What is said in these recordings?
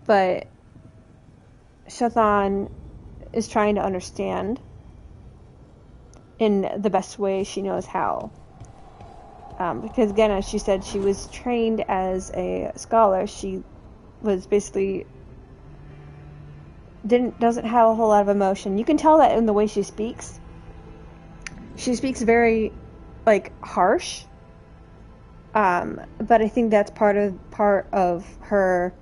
but Shathan is trying to understand in the best way she knows how. Because again, as she said, she was trained as a scholar. She was basically doesn't have a whole lot of emotion. You can tell that in the way she speaks. She speaks very, like, harsh. But I think that's part of her,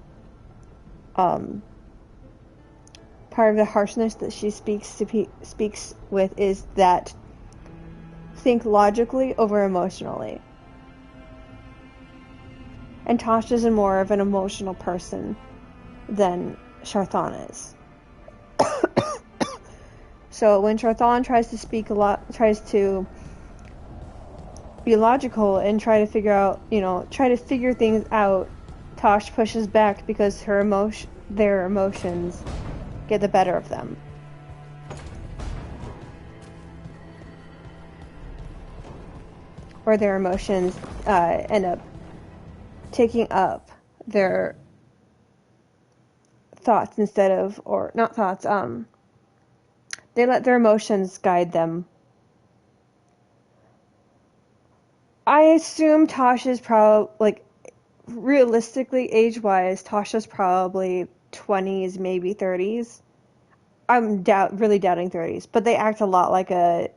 part of the harshness that she speaks with is that think logically over emotionally. And Tasha's more of an emotional person than Sharthan is. So when Sharthan tries to be logical and try to figure things out, Tosh pushes back because their emotions get the better of them. Or their emotions end up taking up their thoughts instead of, or not thoughts, they let their emotions guide them. I assume Tasha's probably, like, realistically, age-wise, Tasha's probably 20s, maybe 30s. I'm really doubting 30s, but they act a lot like a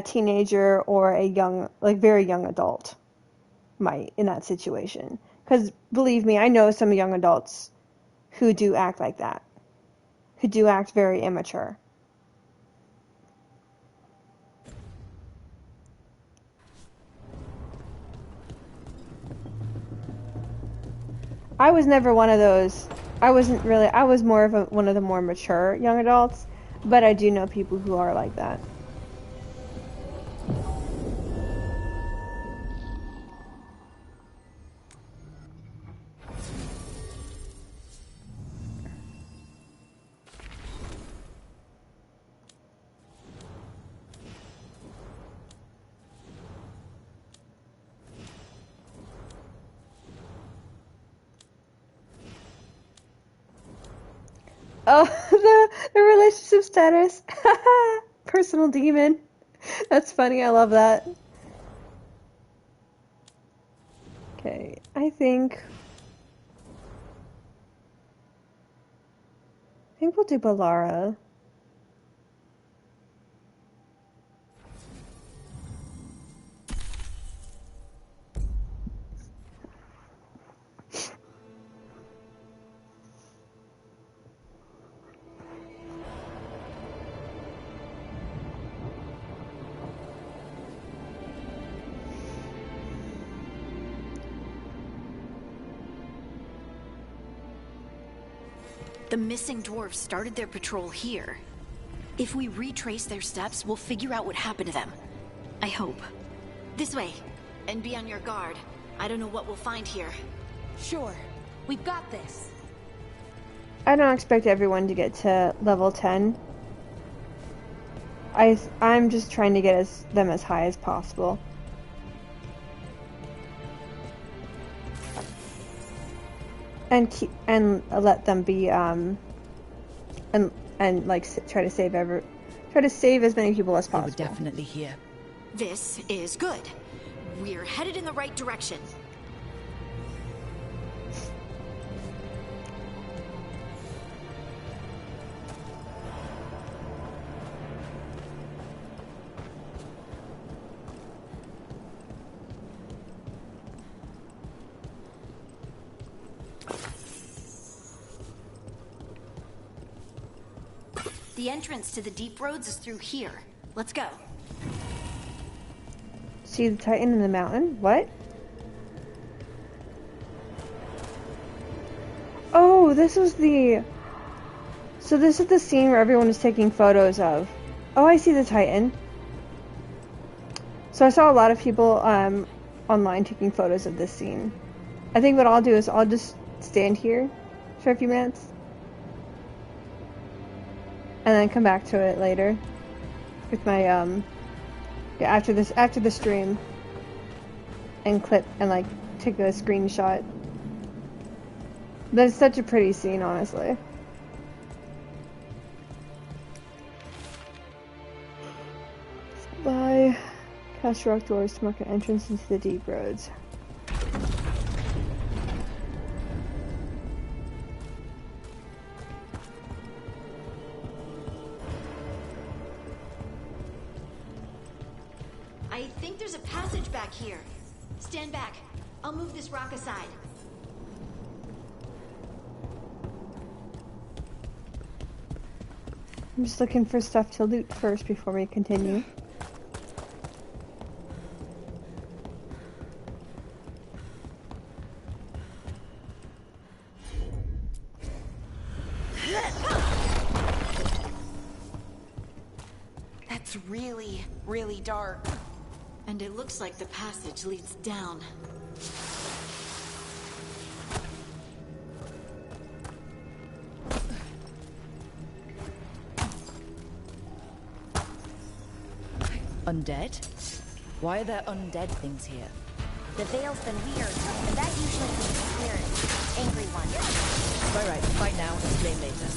teenager or a young, like, very young adult might in that situation. Because, believe me, I know some young adults who do act like that. Who do act very immature. I was never one of those. I was more of one of the more mature young adults, but I do know people who are like that. Oh, the relationship status. Personal demon. That's funny, I love that. Okay, I think we'll do Balara. The missing dwarves started their patrol here. If we retrace their steps, we'll figure out what happened to them. I hope. This way. And be on your guard. I don't know what we'll find here. Sure. We've got this. I don't expect everyone to get to level 10. I'm just trying to get them as high as possible. And let them be and like try to save as many people as possible. They were definitely here. This is good. We're headed in the right direction. The entrance to the deep roads is through here. Let's go. See the Titan in the mountain? What? Oh, this is the scene where everyone is taking photos of. Oh, I see the Titan. So I saw a lot of people online taking photos of this scene. I think what I'll do is I'll just stand here for a few minutes. And then come back to it later with my after the stream and clip and like take a screenshot. That's such a pretty scene, honestly. By cast rock doors to mark an entrance into the deep roads. I think there's a passage back here. Stand back. I'll move this rock aside. I'm just looking for stuff to loot first before we continue. That's really, really dark. And it looks like the passage leads down. Undead? Why are there undead things here? The veil's been weird, and that usually means spirits. Angry ones. Right. Fight now, explain later.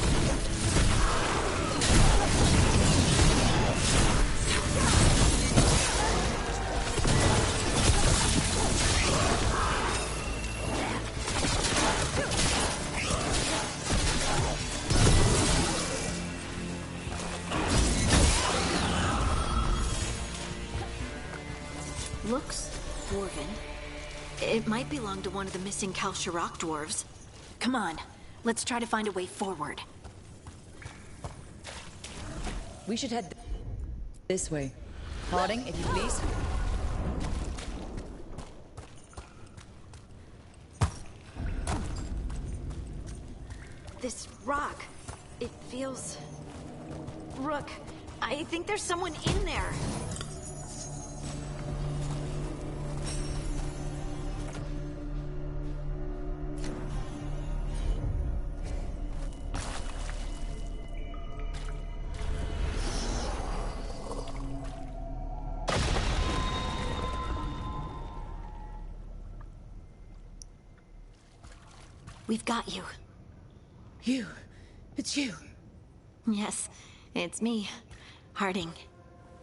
Looks dwarven. It might belong to one of the missing Kalsharok dwarves. Come on, let's try to find a way forward. We should head this way. Harding, if you please. This rock, it feels... Rook, I think there's someone in there. We've got you. You. It's you. Yes, it's me, Harding.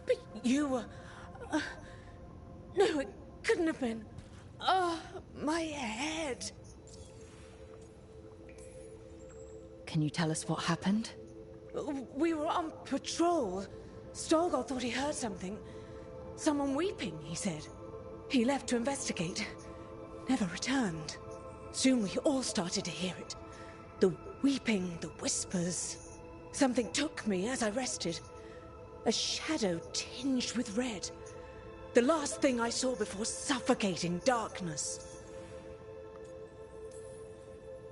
But you were... no, it couldn't have been. Oh, my head. Can you tell us what happened? We were on patrol. Stolgor thought he heard something. Someone weeping, he said. He left to investigate. Never returned. Soon we all started to hear it. The weeping, the whispers. Something took me as I rested. A shadow tinged with red. The last thing I saw before suffocating darkness.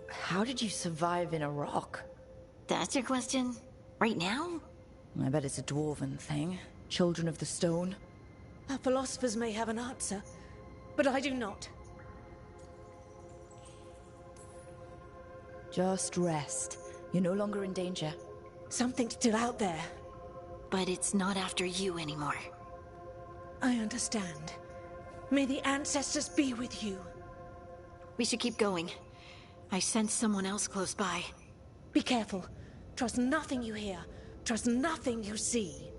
How did you survive in a rock? That's your question? Right now? I bet it's a dwarven thing. Children of the stone. Our philosophers may have an answer, but I do not. Just rest. You're no longer in danger. Something's still out there. But it's not after you anymore. I understand. May the ancestors be with you. We should keep going. I sense someone else close by. Be careful. Trust nothing you hear. Trust nothing you see.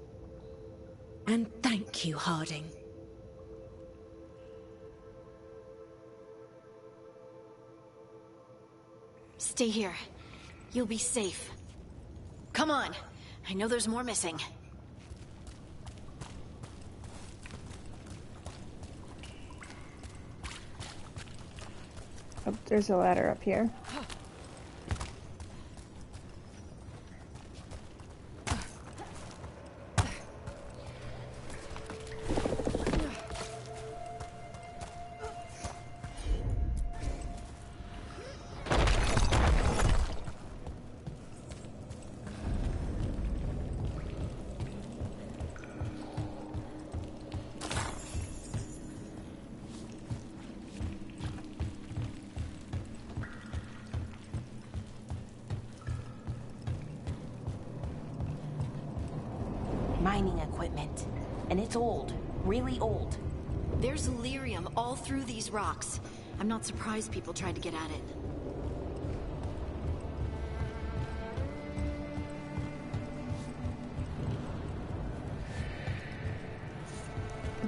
And thank you, Harding. Stay here. You'll be safe. Come on. I know there's more missing. Oh, there's a ladder up here. Mining equipment. And it's old. Really old. There's lyrium all through these rocks. I'm not surprised people tried to get at it.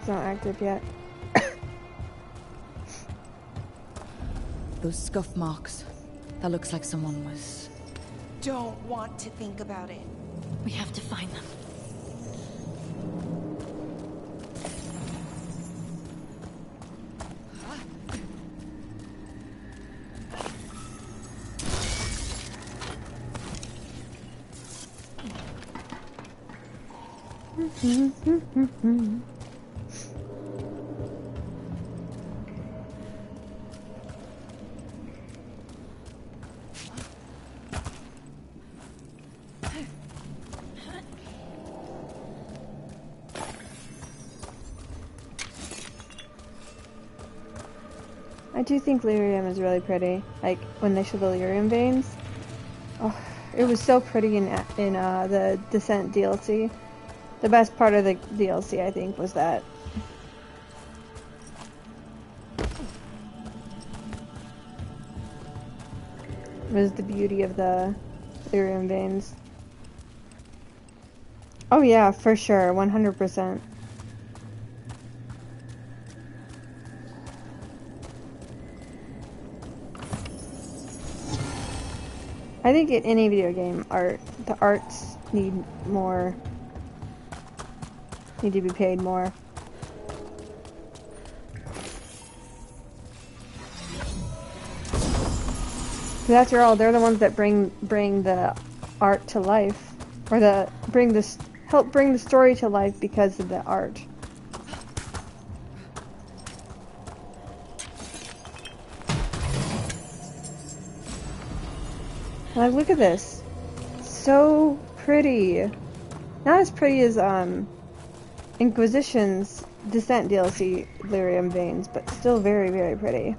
It's not active yet. Those scuff marks. That looks like someone was... Don't want to think about it. We have to find them. I do think lyrium is really pretty. Like when they show the lyrium veins. Oh, it was so pretty in the Descent DLC. The best part of the DLC, I think, was that. Was the beauty of the lyrium veins. Oh yeah, for sure, 100%. I think in any video game, the arts need to be paid more. Because after all, they're the ones that bring the art to life, or help bring the story to life because of the art. Like, look at this. So pretty. Not as pretty as Inquisition's Descent DLC lyrium veins, but still very, very pretty.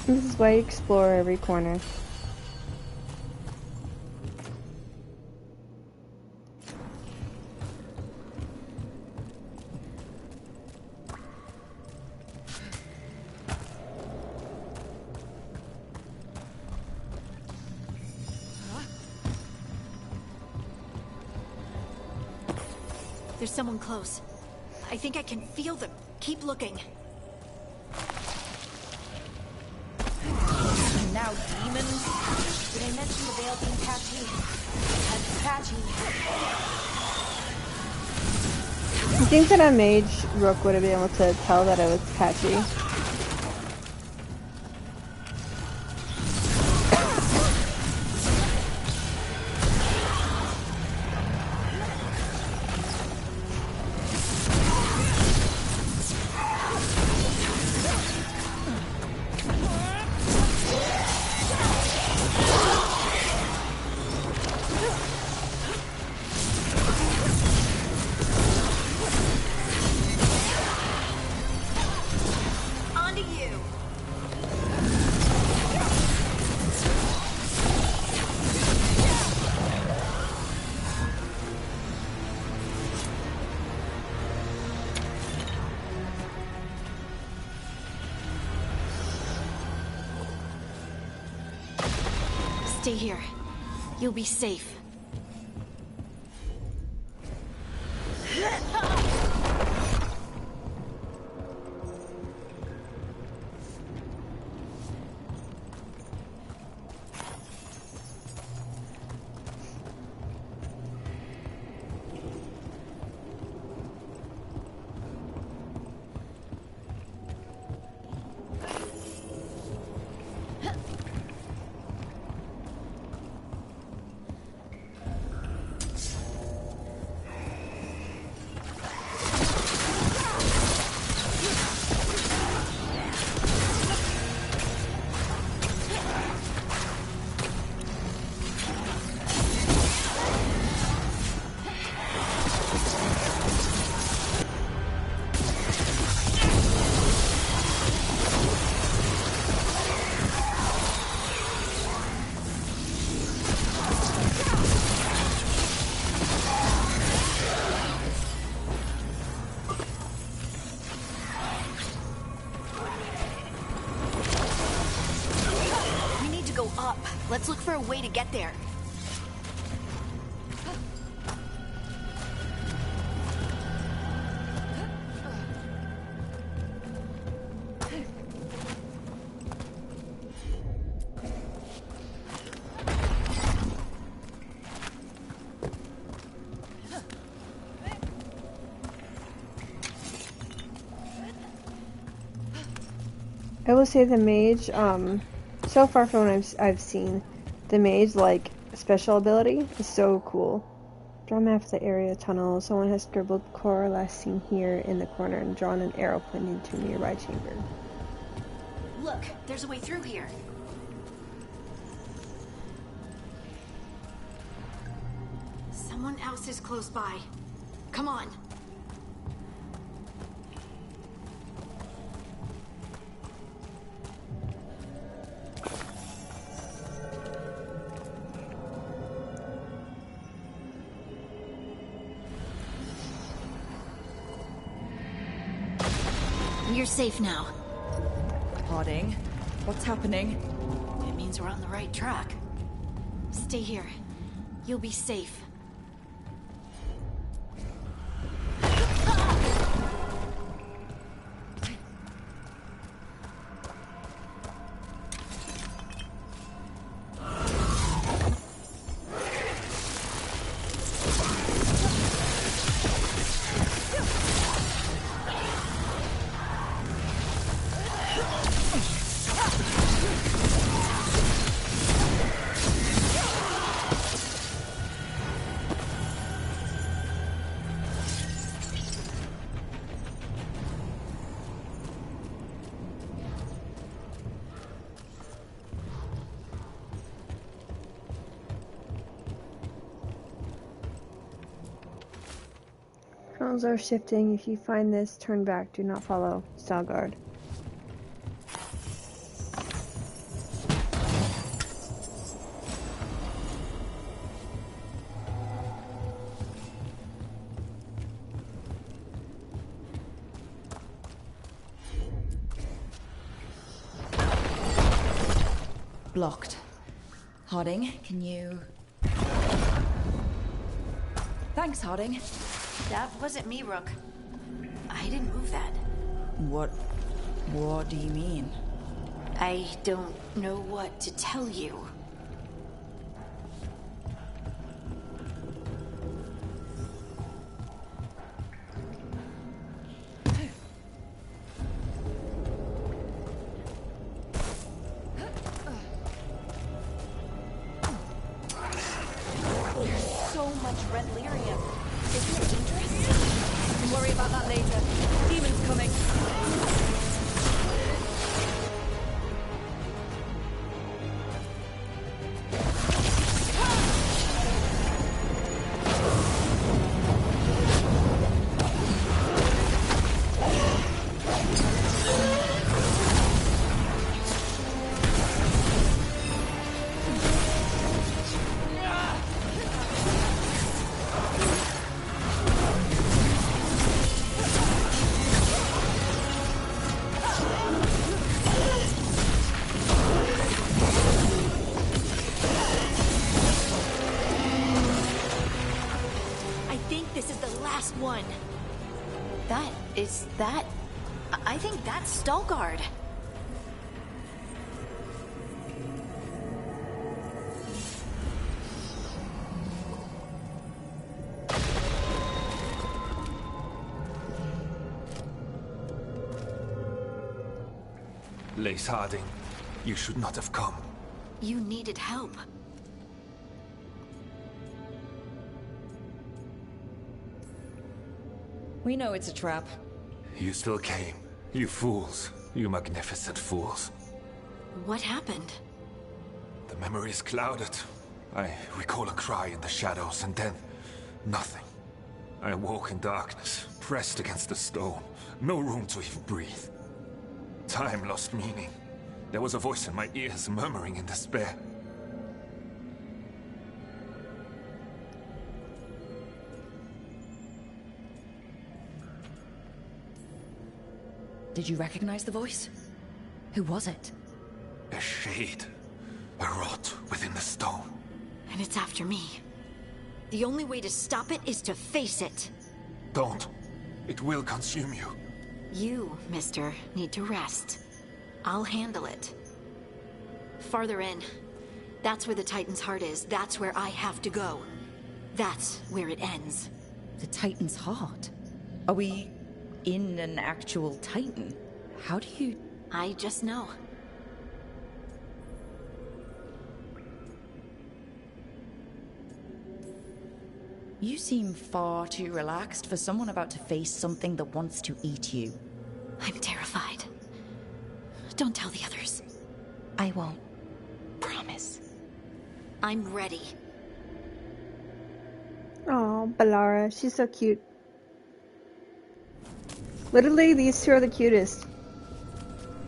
This is why you explore every corner. There's someone close. I think I can feel them. Keep looking. Now, demons. Did I mention the veil being patchy? That's patchy. You think that a mage rook would have been able to tell that it was patchy? Stay here. You'll be safe. Let's look for a way to get there. I will say the mage, so far from what I've seen, the mage, like, special ability is so cool. Draw map of the area tunnel. Someone has scribbled core last seen here in the corner and drawn an arrow pointing to a nearby chamber. Look, there's a way through here. Someone else is close by. Come on. You're safe now. Harding, what's happening? It means we're on the right track. Stay here. You'll be safe. Tunnels are shifting. If you find this, turn back. Do not follow. Veilguard. Blocked. Harding, can you... Thanks, Harding. That wasn't me, Rook. I didn't move that. What do you mean? I don't know what to tell you. So much red lyrium. Isn't it dangerous? Don't worry about that later. Demon's coming. One. That. I think that's Veilguard. Lace Harding, you should not have come. You needed help. We know it's a trap. You still came. You fools. You magnificent fools. What happened? The memory is clouded. I recall a cry in the shadows, and then... nothing. I awoke in darkness, pressed against the stone. No room to even breathe. Time lost meaning. There was a voice in my ears murmuring in despair. Did you recognize the voice? Who was it? A shade. A rot within the the stone. And it's after me. The only way to stop it is to face it. Don't. It will consume you. You, mister, need to rest. I'll handle it. Farther in. That's where the Titan's heart is. That's where I have to go. That's where it ends. The Titan's heart? Are we in an actual Titan? How do you... I just know. You seem far too relaxed for someone about to face something that wants to eat you. I'm terrified. Don't tell the others. I won't. Promise. I'm ready. Oh, Balara, she's so cute. Literally, these two are the cutest.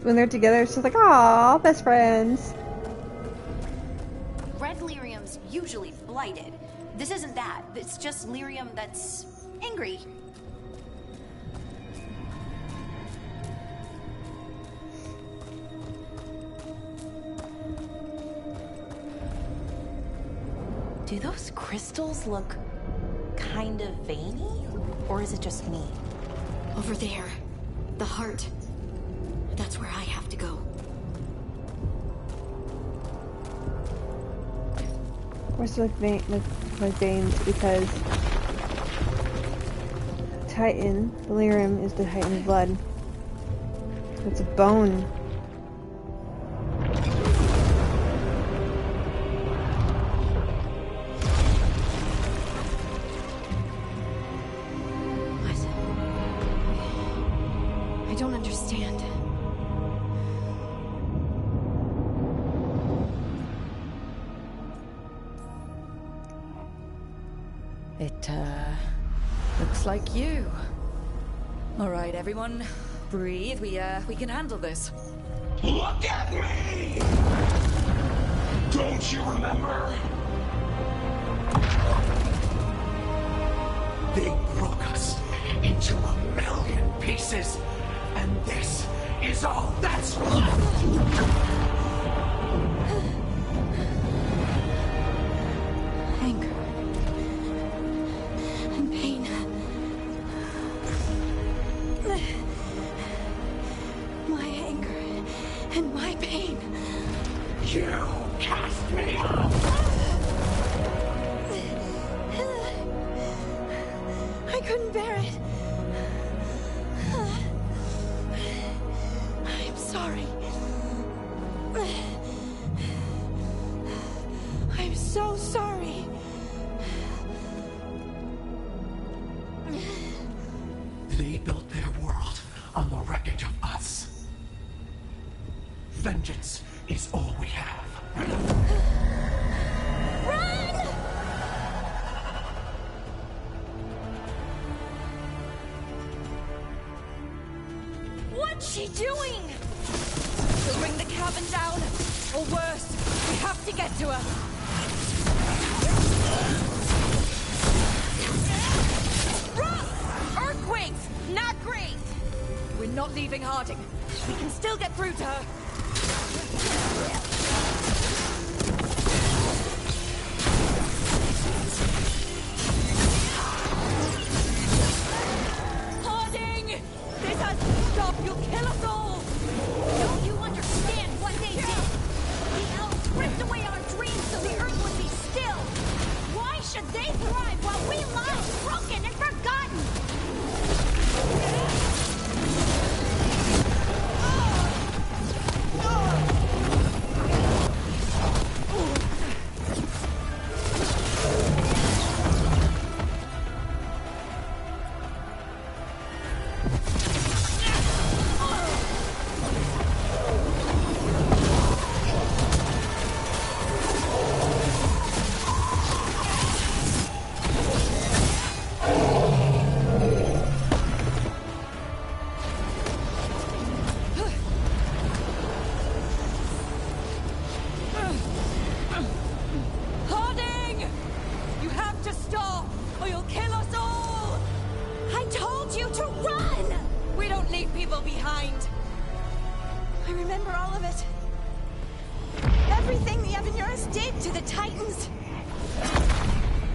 When they're together, it's just like, aw, best friends. Red lyrium's usually blighted. This isn't that. It's just lyrium that's angry. Do those crystals look kind of veiny? Or is it just me? Over there. The heart. That's where I have to go. Where's like veins because Titan, lyrium is the Titan blood. It's a bone. I don't understand. It, looks like you. All right, everyone, breathe. We can handle this. Look at me! Don't you remember? They broke us into 1,000,000 pieces, and this is all that's left! Anger. And pain. My anger and my pain. You cast me off! I couldn't bear it. I'm sorry. I'm so sorry. They built their world on the wreckage of us. Vengeance is all we have. Run! What's she doing? We'll bring the cabin down, or worse, we have to get to her. Earthquakes! Not great! We're not leaving Harding. We can still get through to her. Harding! This has to stop! You'll kill us all! Don't you understand what they did? The elves ripped away our dreams so the earth would be still. Why should they thrive while we lie broken and forgotten? Harding! You have to stop, or you'll kill us all! I told you to run! We don't leave people behind! I remember all of it. Everything the Avenurus did to the Titans.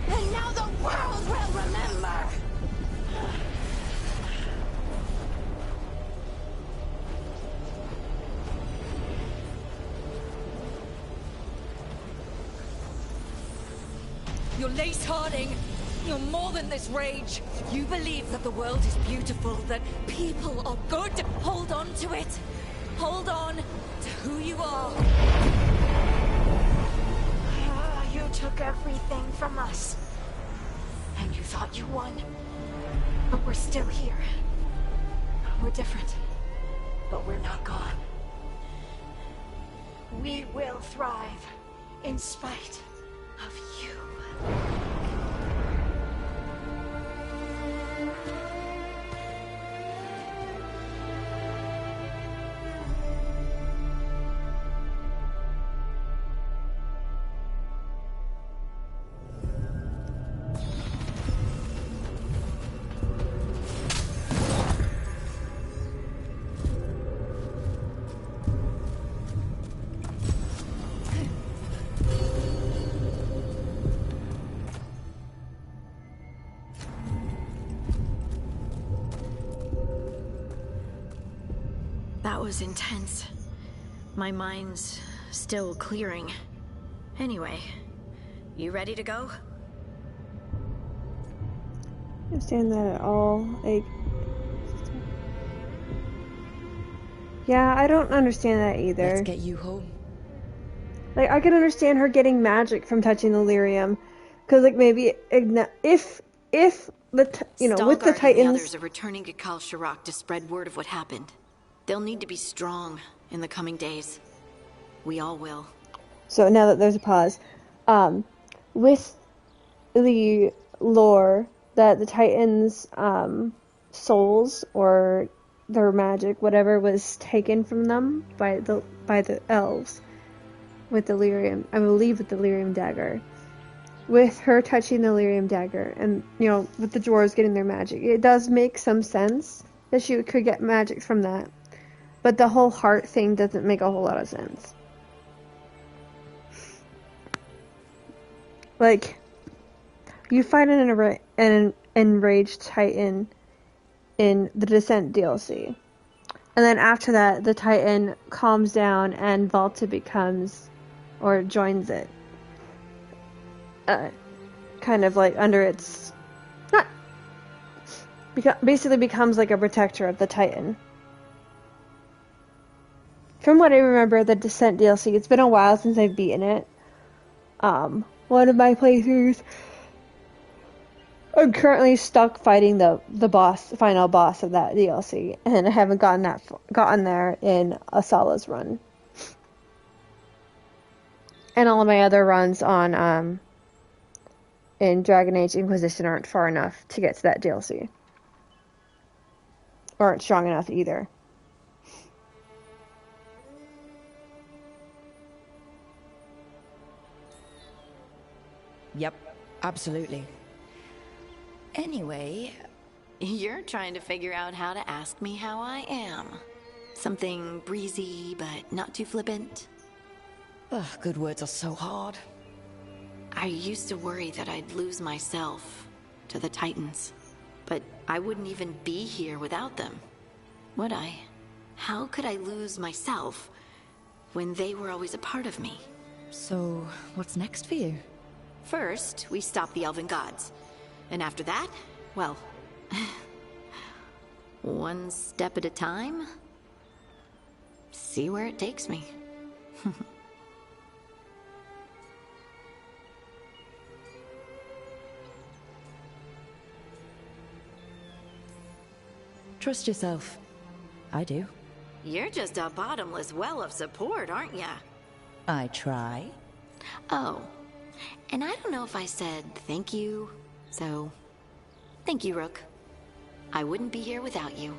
And now the world will remember. You're Lace Harding. You're more than this rage. You believe that the world is beautiful, that people are good. Hold on to it. Hold on to who you are. You took everything from us. And you thought you won. But we're still here. We're different. But we're not gone. We will thrive in spite of you. That was intense. My mind's still clearing. Anyway, you ready to go? Understand that at all. Like, yeah, I don't understand that either. Let's get you home. Like, I could understand her getting magic from touching the lyrium, because like maybe if the you know, with the Veilguard and Titans, the others are returning to Kal Shirak to spread word of what happened. They'll need to be strong in the coming days. We all will. So now that there's a pause, with the lore that the Titans' souls or their magic, whatever, was taken from them by the elves with the lyrium, I believe with the lyrium dagger. With her touching the lyrium dagger, and you know, with the dwarves getting their magic, it does make some sense that she could get magic from that. But the whole heart thing doesn't make a whole lot of sense. Like, you fight an enraged Titan in the Descent DLC. And then after that, the Titan calms down and Volta becomes, or joins it. Kind of like under its... basically becomes like a protector of the Titan. From what I remember, the Descent DLC, it's been a while since I've beaten it. One of my playthroughs, I'm currently stuck fighting the final boss of that DLC, and I haven't gotten there in Asala's run. And all of my other runs on in Dragon Age Inquisition aren't far enough to get to that DLC. Or aren't strong enough either. Yep, absolutely. Anyway... You're trying to figure out how to ask me how I am. Something breezy, but not too flippant. Ugh, good words are so hard. I used to worry that I'd lose myself to the Titans. But I wouldn't even be here without them, would I? How could I lose myself when they were always a part of me? So, what's next for you? First, we stop the Elven Gods. And after that, well... one step at a time. See where it takes me. Trust yourself. I do. You're just a bottomless well of support, aren't ya? I try. Oh, and I don't know if I said thank you, so thank you, Rook. I wouldn't be here without you.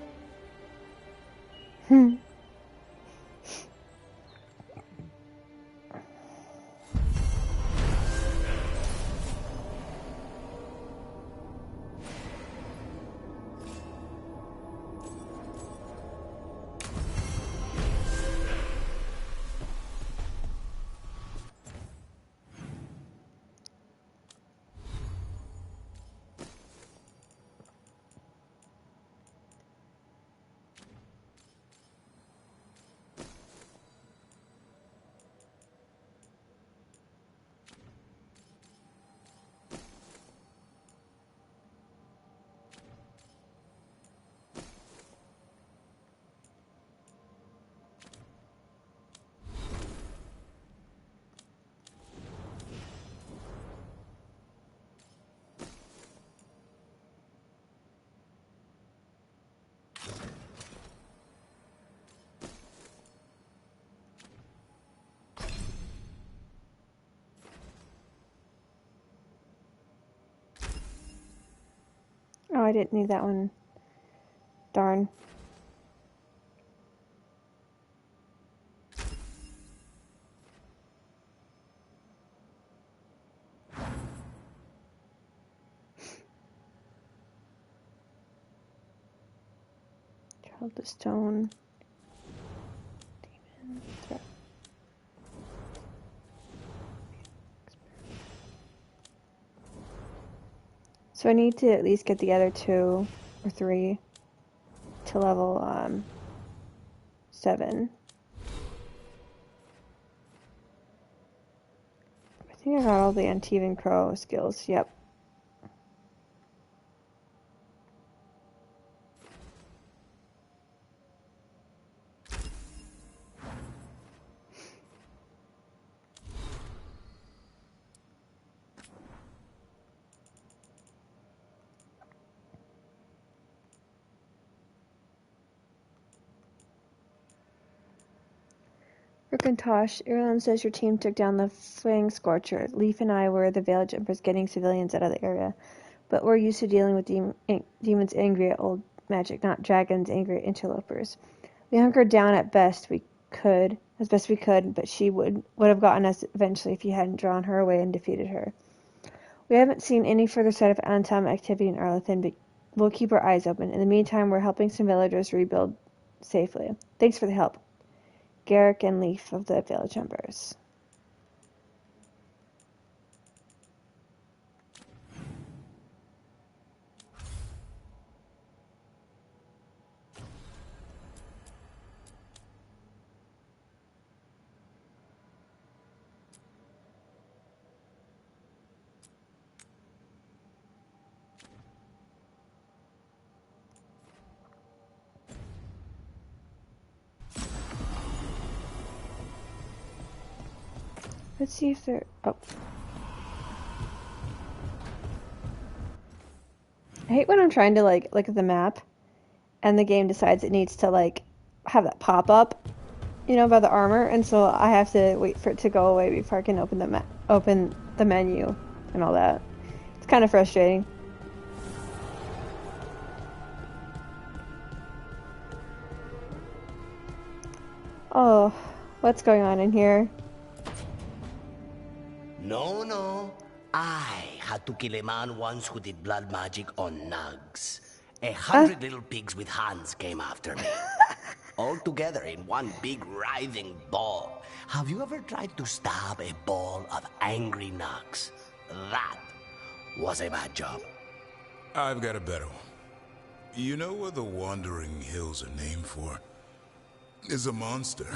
didn't need that one. Darn. Child the stone. Demon threat. So I need to at least get the other 2 or 3 to level 7. I think I got all the Antivan Crow skills. Yep. Tosh, Ireland says your team took down the Fang Scorcher. Leaf and I were the Veil Jumpers getting civilians out of the area. But we're used to dealing with demons angry at old magic, not dragons angry at interlopers. We hunkered down as best we could, but she would have gotten us eventually if you hadn't drawn her away and defeated her. We haven't seen any further sign of Antom activity in Arlathan, but we'll keep our eyes open. In the meantime, we're helping some villagers rebuild safely. Thanks for the help. Garrick and Leaf of the Veil Jumpers. Let's see if they're... Oh. I hate when I'm trying to, like, look at the map, and the game decides it needs to, like, have that pop-up, you know, by the armor, and so I have to wait for it to go away before I can open the menu and all that. It's kind of frustrating. Oh, what's going on in here? No. I had to kill a man once who did blood magic on nugs. 100 little pigs with hands came after me. All together in one big writhing ball. Have you ever tried to stab a ball of angry nugs? That was a bad job. I've got a better one. You know what the Wandering Hills are named for? It's a monster.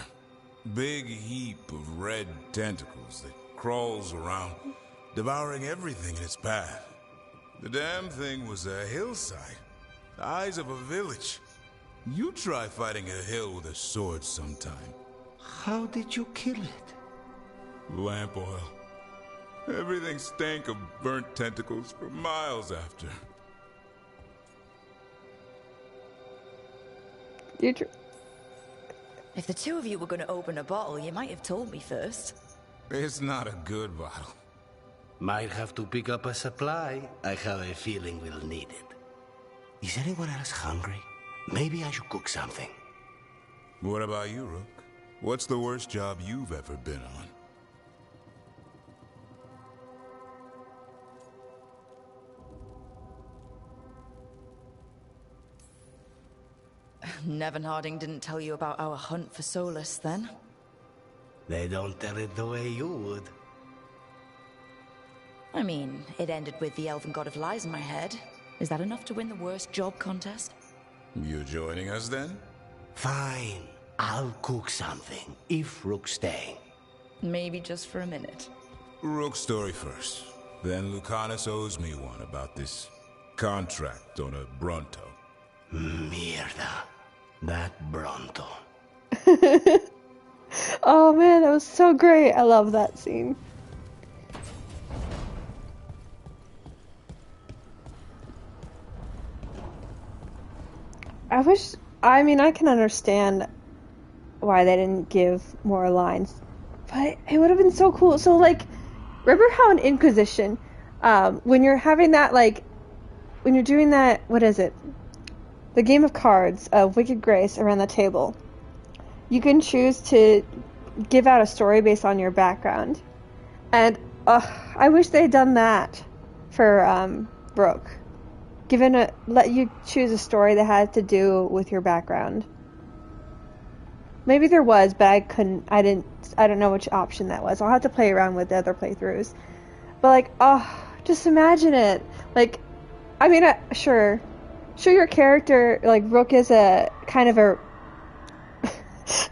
Big heap of red tentacles that crawls around, devouring everything in its path. The damn thing was a hillside, the eyes of a village. You try fighting a hill with a sword sometime. How did you kill it? Lamp oil. Everything stank of burnt tentacles for miles after. If the two of you were going to open a bottle, you might have told me first. It's not a good bottle. Might have to pick up a supply. I have a feeling we'll need it. Is anyone else hungry? Maybe I should cook something. What about you, Rook? What's the worst job you've ever been on? Nevin Harding didn't tell you about our hunt for Solus, then? They don't tell it the way you would. I mean, it ended with the Elven God of Lies in my head. Is that enough to win the worst job contest? You joining us then? Fine. I'll cook something, if Rook's staying. Maybe just for a minute. Rook's story first. Then Lucanus owes me one about this contract on a Bronto. Mierda. That Bronto. Oh man, that was so great. I love that scene. I mean, I can understand why they didn't give more lines, but it would have been so cool. So, like, remember how in Inquisition, when you're having that, like, when you're doing that, what is it? The game of cards of Wicked Grace around the table. You can choose to give out a story based on your background. And I wish they had done that for Brooke. Let you choose a story that had to do with your background. Maybe there was, but I don't know which option that was. I'll have to play around with the other playthroughs. But like, just imagine it. Like, I mean, sure your character, like, Brooke is a kind of a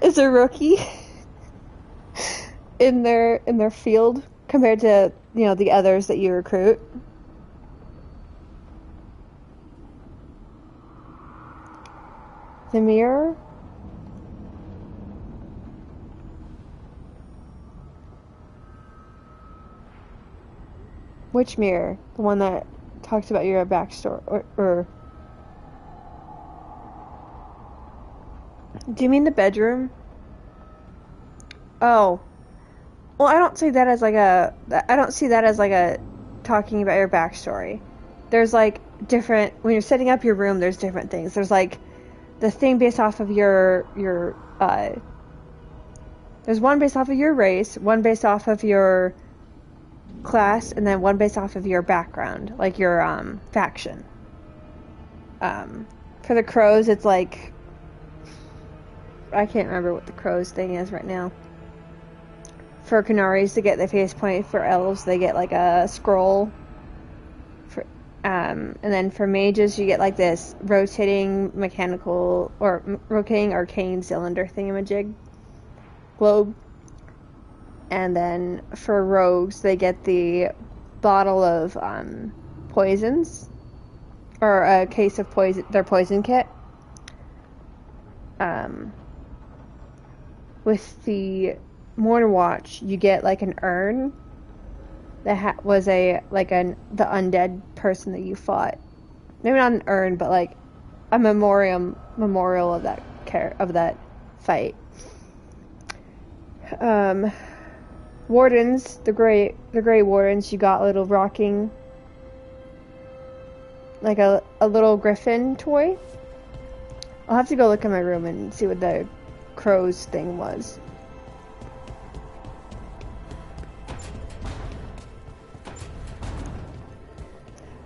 is a rookie in their field compared to, you know, the others that you recruit. The mirror? Which mirror? The one that talks about your backstory, or do you mean the bedroom? Oh. Well, I don't see that as like a talking about your backstory. There's like different, when you're setting up your room, there's different things. There's like the thing based off of your there's one based off of your race, one based off of your class, and then one based off of your background, like your faction. For the crows, it's like, I can't remember what the crows thing is right now. For Canaries, to get the face point. For elves, they get like a scroll. And then for mages, you get like this rotating mechanical or rotating arcane cylinder thingamajig globe. And then for rogues, they get the bottle of poisons, or a case of poison, their poison kit. With the Morning Watch, you get like an urn that was the undead person that you fought. Maybe not an urn, but like a memorial of that fight. Wardens, the gray wardens, you got little rocking, like a little griffin toy. I'll have to go look in my room and see what the crows thing was.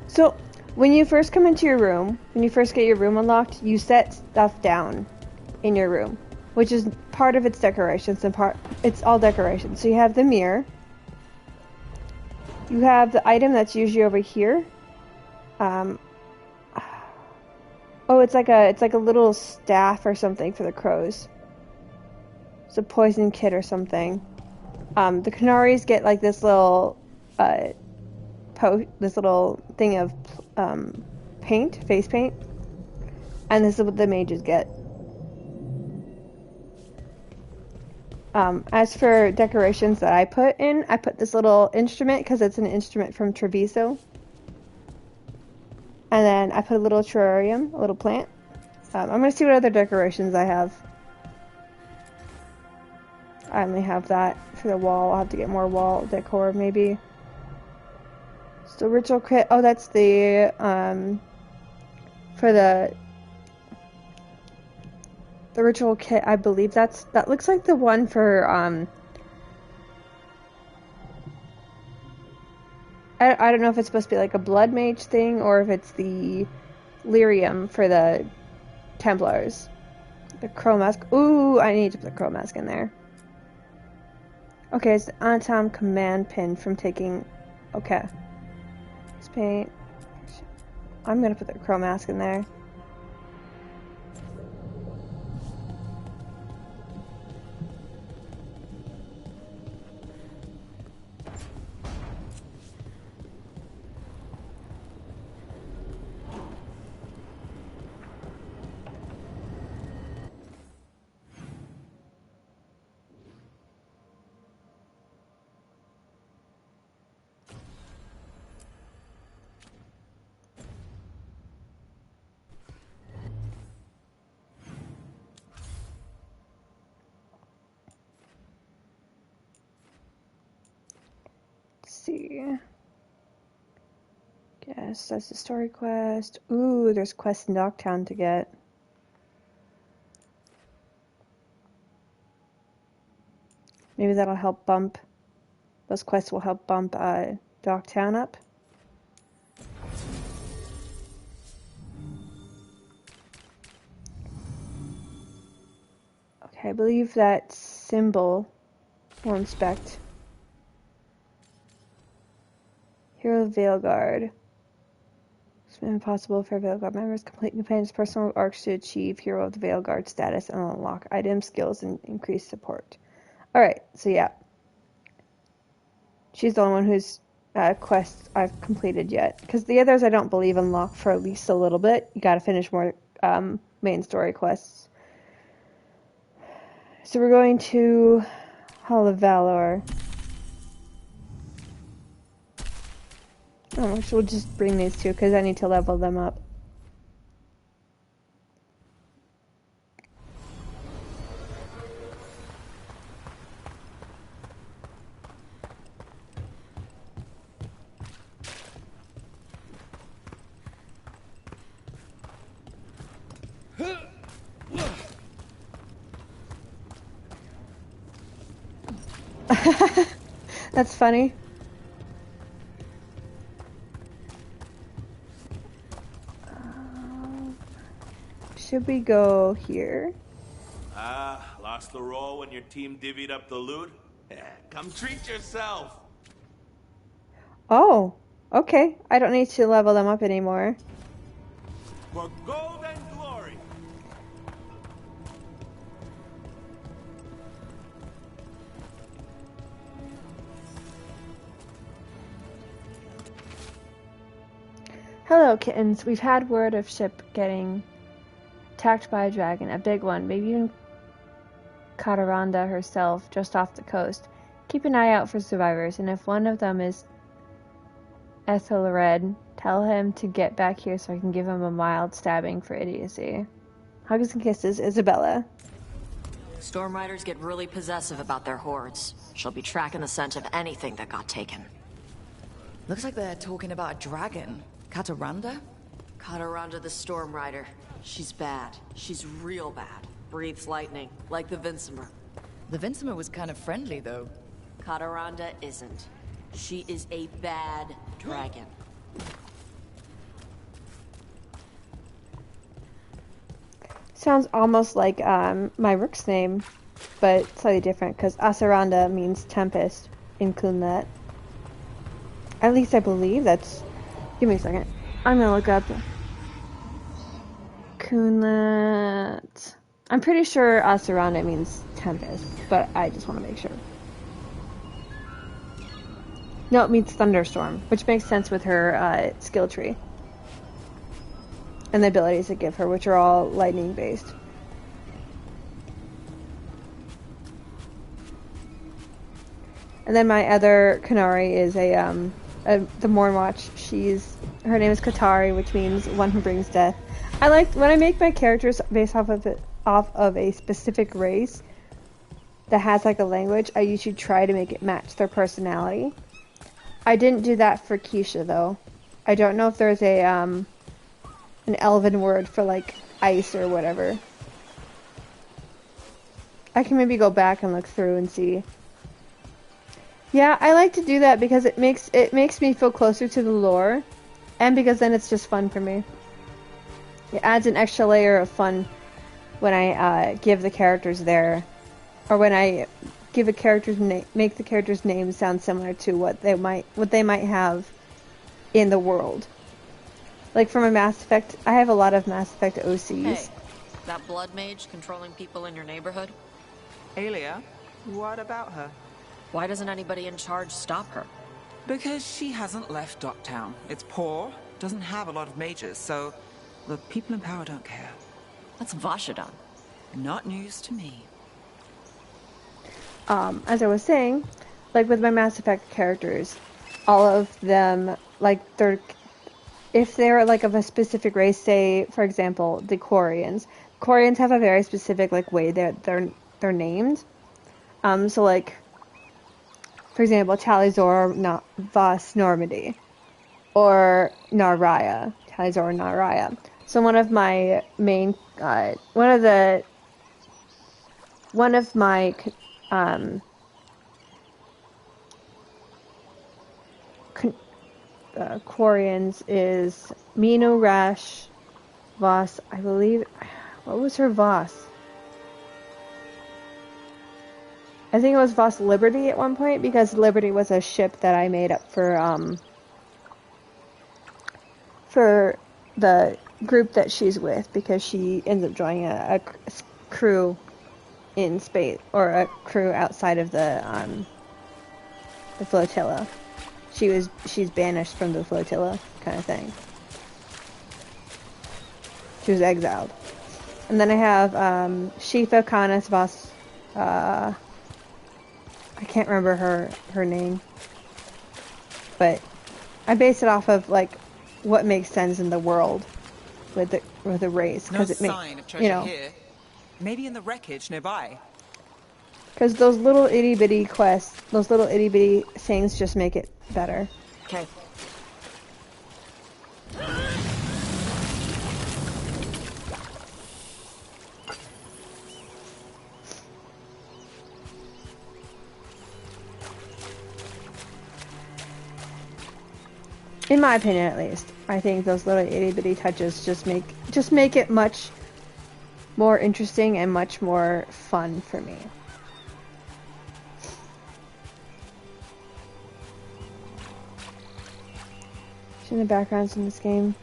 So, when you first come into your room, when you first get your room unlocked, you set stuff down in your room, which is part of its decorations, and it's all decorations. So you have the mirror, you have the item that's usually over here. It's like a little staff or something for the crows. It's a poison kit or something. The Canaries get like this little this little thing of face paint, and this is what the mages get. As for decorations that I put this little instrument because it's an instrument from Treviso, and then I put a little terrarium, a little plant. I'm gonna see what other decorations I have. I only have that for the wall. I'll have to get more wall decor maybe. So ritual kit. Oh, that's the for the ritual kit. I believe that looks like the one for I don't know if it's supposed to be like a blood mage thing or if it's the lyrium for the Templars. The crow mask. Ooh, I need to put the crow mask in there. Okay, it's the Antom command pin from taking. Okay. Paint. I'm gonna put the crow mask in there. See. Guess. Yes, that's a story quest. Ooh, there's quests in Dogtown to get. Maybe that'll help bump. Those quests will help bump Dogtown up. Okay, I believe that symbol will inspect. Hero of Veilguard. It's been impossible for Veilguard members complete campaigns personal arcs to achieve Hero of the Veilguard status and unlock items, skills, and increase support. Alright, so yeah. She's the only one whose quest I've completed yet. Because the others I don't believe unlock for at least a little bit. You gotta finish more main story quests. So we're going to Hall of Valor. Oh, so we'll just bring these two because I need to level them up. That's funny. Should we go here? Lost the roll when your team divvied up the loot? Come treat yourself! Oh, okay. I don't need to level them up anymore. For gold and glory! Hello, kittens. We've had word of ship getting attacked by a dragon, a big one, maybe even Cataranda herself, just off the coast. Keep an eye out for survivors, and if one of them is Ethelred, tell him to get back here so I can give him a mild stabbing for idiocy. Hugs and kisses, Isabella. Storm Riders get really possessive about their hordes. She'll be tracking the scent of anything that got taken. Looks like they're talking about a dragon. Cataranda? Cataranda the Storm Rider. She's bad. She's real bad. Breathes lightning, like the Vincimer. The Vincimer was kind of friendly, though. Cataranda isn't. She is a bad dragon. Sounds almost like my rook's name, but slightly different, because Asaranda means tempest in Kunlet. At least I believe that's... Give me a second. I'm gonna look up Kunlet. I'm pretty sure Asaranda means tempest, but I just want to make sure. No, it means thunderstorm, which makes sense with her skill tree. And the abilities it give her, which are all lightning based. And then my other Kanari is the Mornwatch. Her name is Katari, which means one who brings death. I like when I make my characters based off of a specific race that has like a language. I usually try to make it match their personality. I didn't do that for Keisha though. I don't know if there's an elven word for like ice or whatever. I can maybe go back and look through and see. Yeah, I like to do that because it makes me feel closer to the lore, and because then it's just fun for me. It adds an extra layer of fun when I give the characters their, or when I give a character's make the character's name sound similar to what they might have in the world. Like from a Mass Effect, I have a lot of Mass Effect OCs. Hey, that blood mage controlling people in your neighborhood? Aelia? What about her? Why doesn't anybody in charge stop her? Because she hasn't left Docktown. It's poor, doesn't have a lot of mages, so the people in power don't care. That's Vashadan. Not news to me. As I was saying, like with my Mass Effect characters, all of them, like if they're like of a specific race, say for example the Quarians. Quarians have a very specific like way that they're named. So like, for example, Talizor, Voss, Normandy. or Naraya. Kaiser or Naraya. So one of my main, one of my Quarians is Mino Rash Voss, I believe. What was her Voss? I think it was Voss Liberty at one point, because Liberty was a ship that I made up for the group that she's with, because she ends up joining a crew in space, or a crew outside of the flotilla. She's banished from the flotilla, kind of thing. She was exiled. And then I have Shifa Canis Voss. I can't remember her name, but I base it off of like what makes sense in the world with the race, because it makes, you know, here. Maybe in the wreckage nearby. Because those little itty bitty quests, those little itty bitty things just make it better. Okay. In my opinion, at least, I think those little itty bitty touches just make it much more interesting and much more fun for me. In the backgrounds in this game.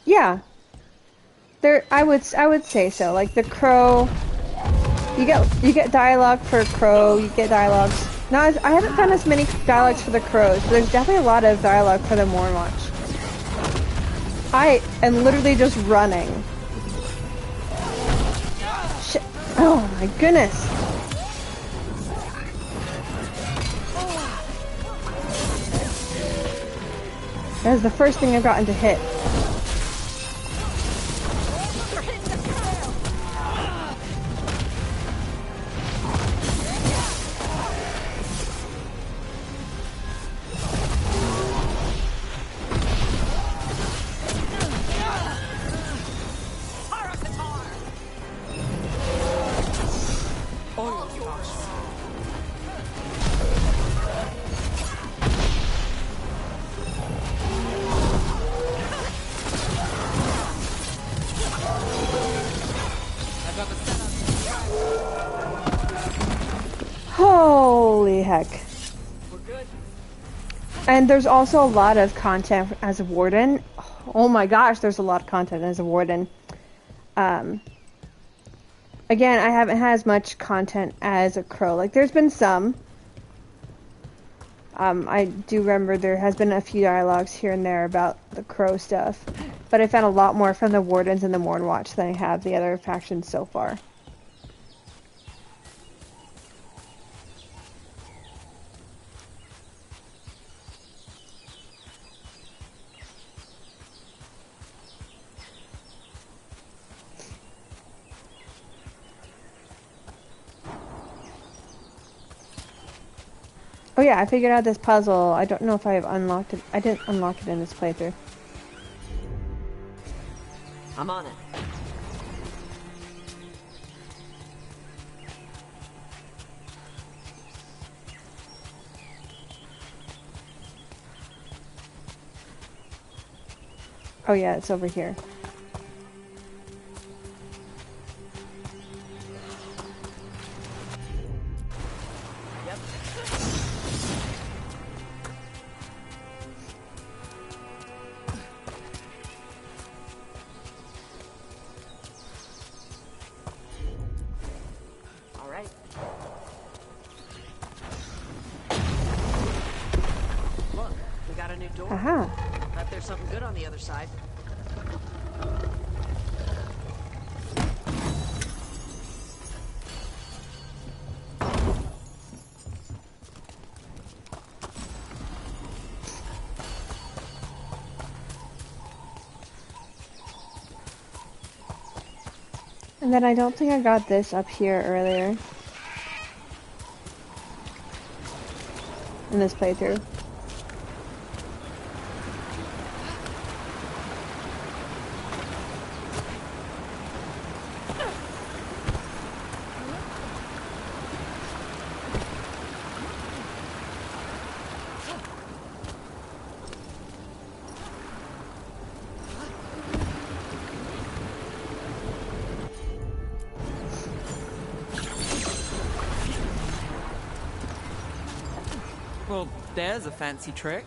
Yeah. I would say so. Like the crow, you get dialogue for crow, you get dialogues. Now I haven't found as many dialogues for the crows, but there's definitely a lot of dialogue for the Mornwatch. I am literally just running. Shit. Oh my goodness. That was the first thing I've gotten to hit. Holy heck. And there's also a lot of content as a warden. Oh my gosh, there's a lot of content as a warden. Again, I haven't had as much content as a crow. Like, there's been some. I do remember there has been a few dialogues here and there about the crow stuff. But I found a lot more from the wardens and the Mornwatch than I have the other factions so far. Oh yeah, I figured out this puzzle. I don't know if I've unlocked it. I didn't unlock it in this playthrough. I'm on it. Oh yeah, it's over here. Aha. Bet there's something good on the other side. And then I don't think I got this up here earlier. In this playthrough. Well, there's a fancy trick.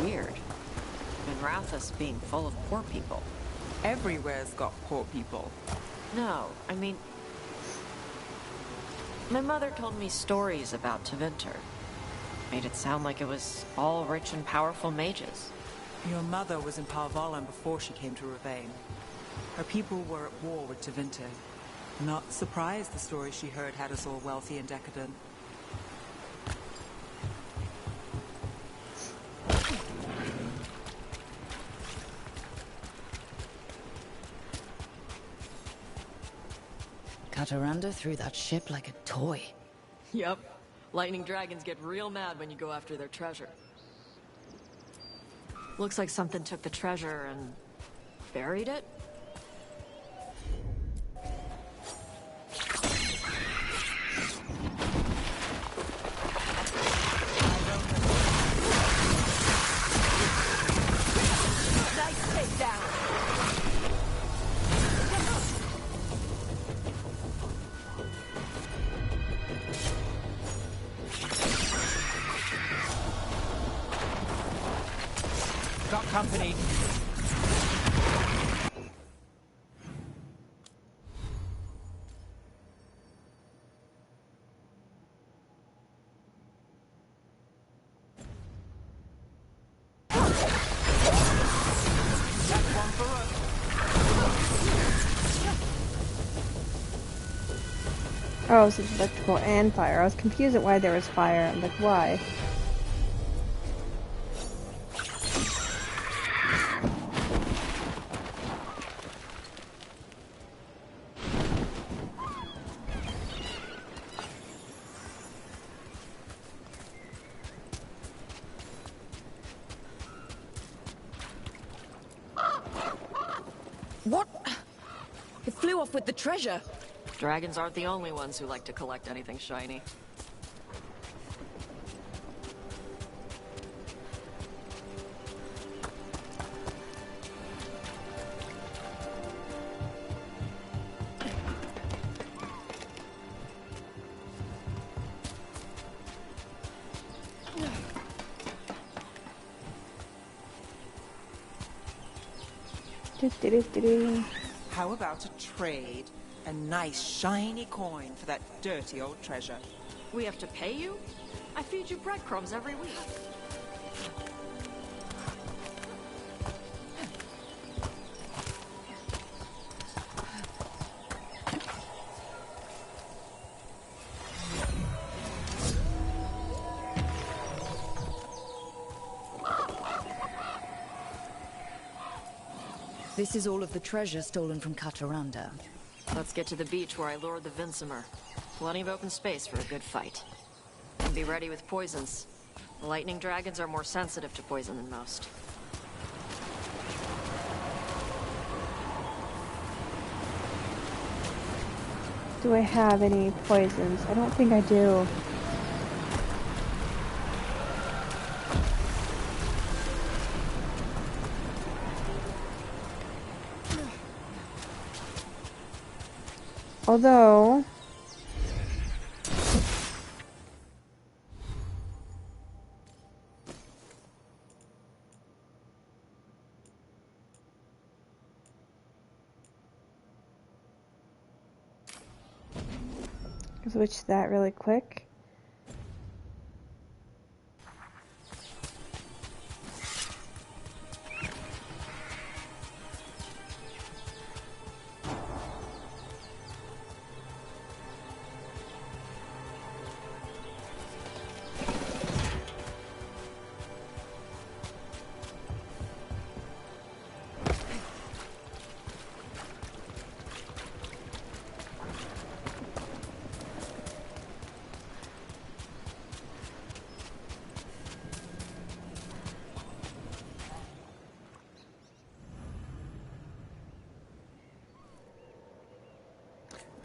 Weird. And Rathus being full of poor people. Everywhere's got poor people. No, I mean... My mother told me stories about Tevinter. Made it sound like it was all rich and powerful mages. Your mother was in Parvalan before she came to Ravane. Her people were at war with Tevinter. Not surprised the story she heard had us all wealthy and decadent. Kataranda threw that ship like a toy. Yep. Lightning dragons get real mad when you go after their treasure. Looks like something took the treasure and... buried it? Nice takedown. Got company. Oh, so it's electrical and fire. I was confused at why there was fire. I'm like, why? What? It flew off with the treasure. Dragons aren't the only ones who like to collect anything shiny. How about a trade? A nice shiny coin for that dirty old treasure. We have to pay you? I feed you breadcrumbs every week. This is all of the treasure stolen from Kataranda. Let's get to the beach where I lured the Vinsimer. Plenty of open space for a good fight. And be ready with poisons. Lightning dragons are more sensitive to poison than most. Do I have any poisons? I don't think I do. Although... switch that really quick.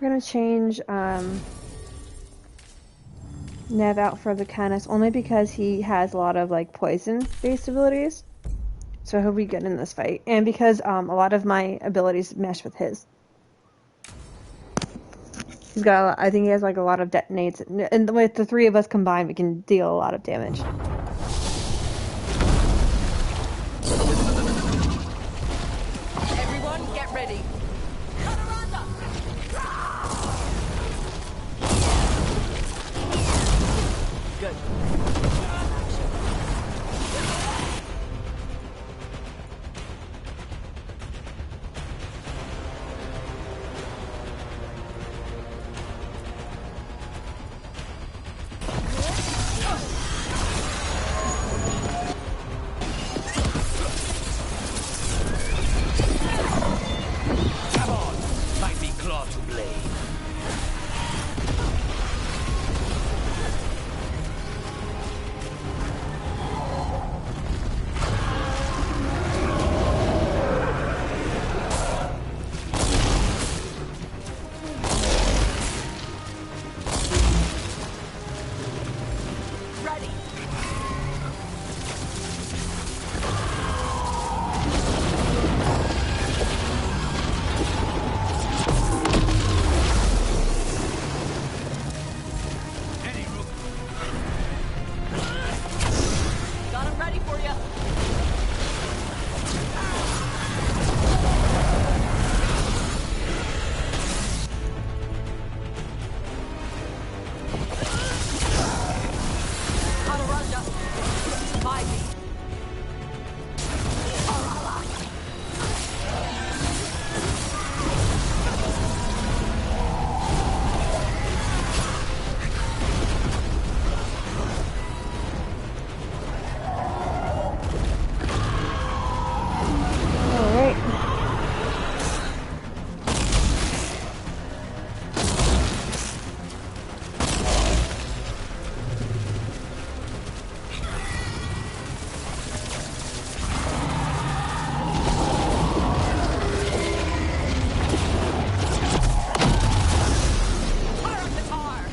We're gonna change Nev out for the Canis only because he has a lot of like poison based abilities. So he'll be good in this fight. And because a lot of my abilities mesh with his. He's got I think he has like a lot of detonates, and with the three of us combined we can deal a lot of damage. Everyone get ready. Good. Come on, might be claw to blade. Ready. Got him ready for you. Raja, my beat. Alright. Fire up the tar.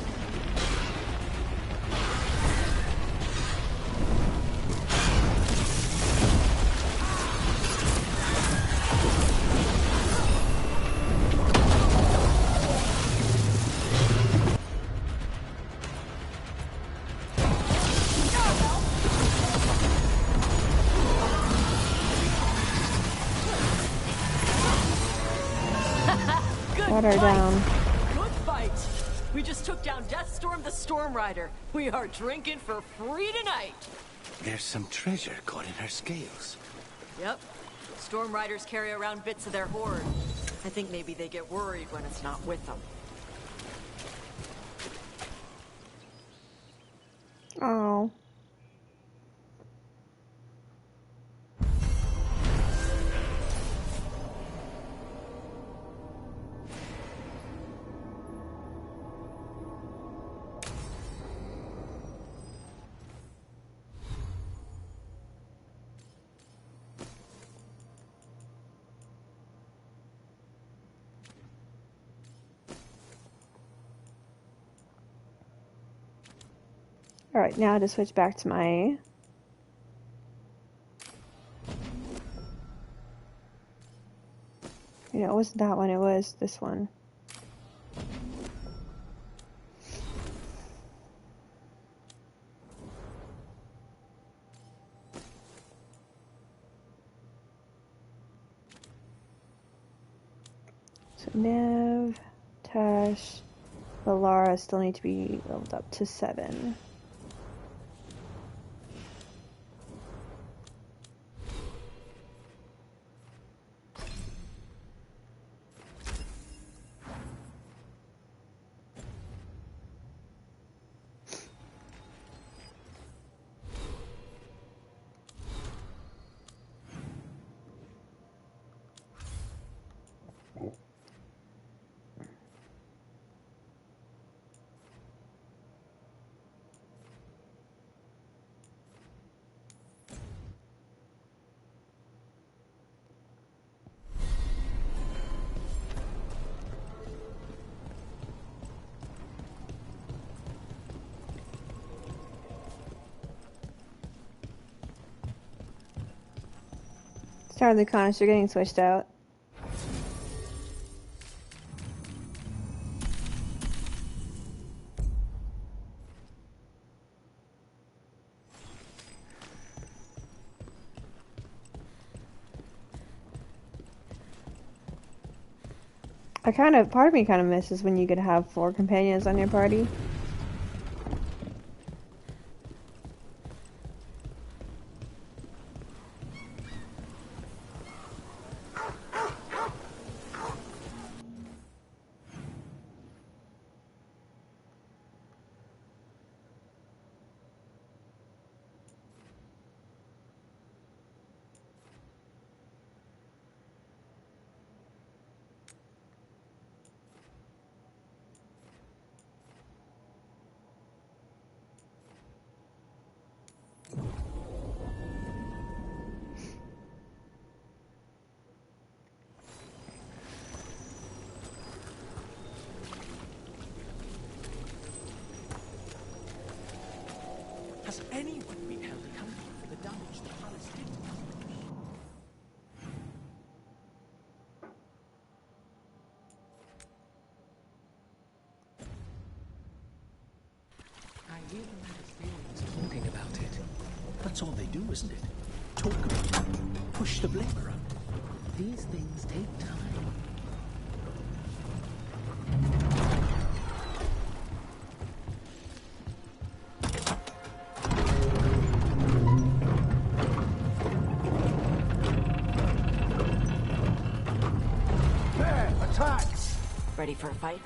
Good Water fight. down. Good fight. We just took down Deathstorm the Storm Rider. We are drinking for free tonight. There's some treasure caught in her scales. Yep. Storm Riders carry around bits of their hoard. I think maybe they get worried when it's not with them. Oh. Alright, now to switch back to my... You know, it wasn't that one, it was this one. So Nev, Tash, Valara still need to be leveled up to 7. Start the cons, you're getting switched out. Part of me kind of misses when you could have 4 companions on your party. Has anyone been held accountable for the damage the palace did to them? I hear the Magisterians talking about it. That's all they do, isn't it? Talk about it. Push the blame around. These things take time. Ready for a fight?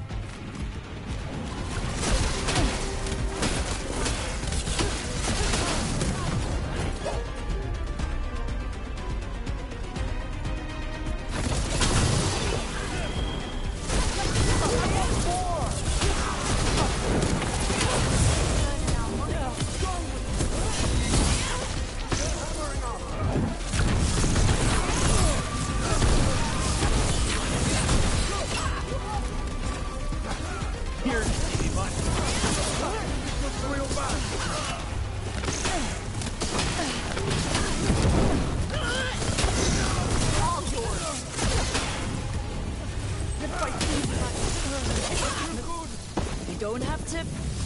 Don't have to,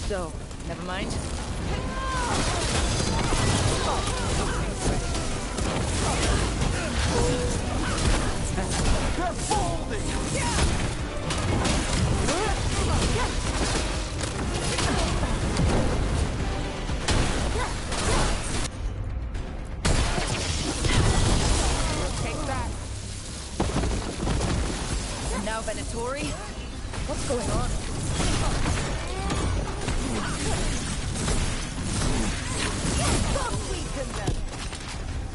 so never mind. They're folding! Take that. And now Venatori? What's going on?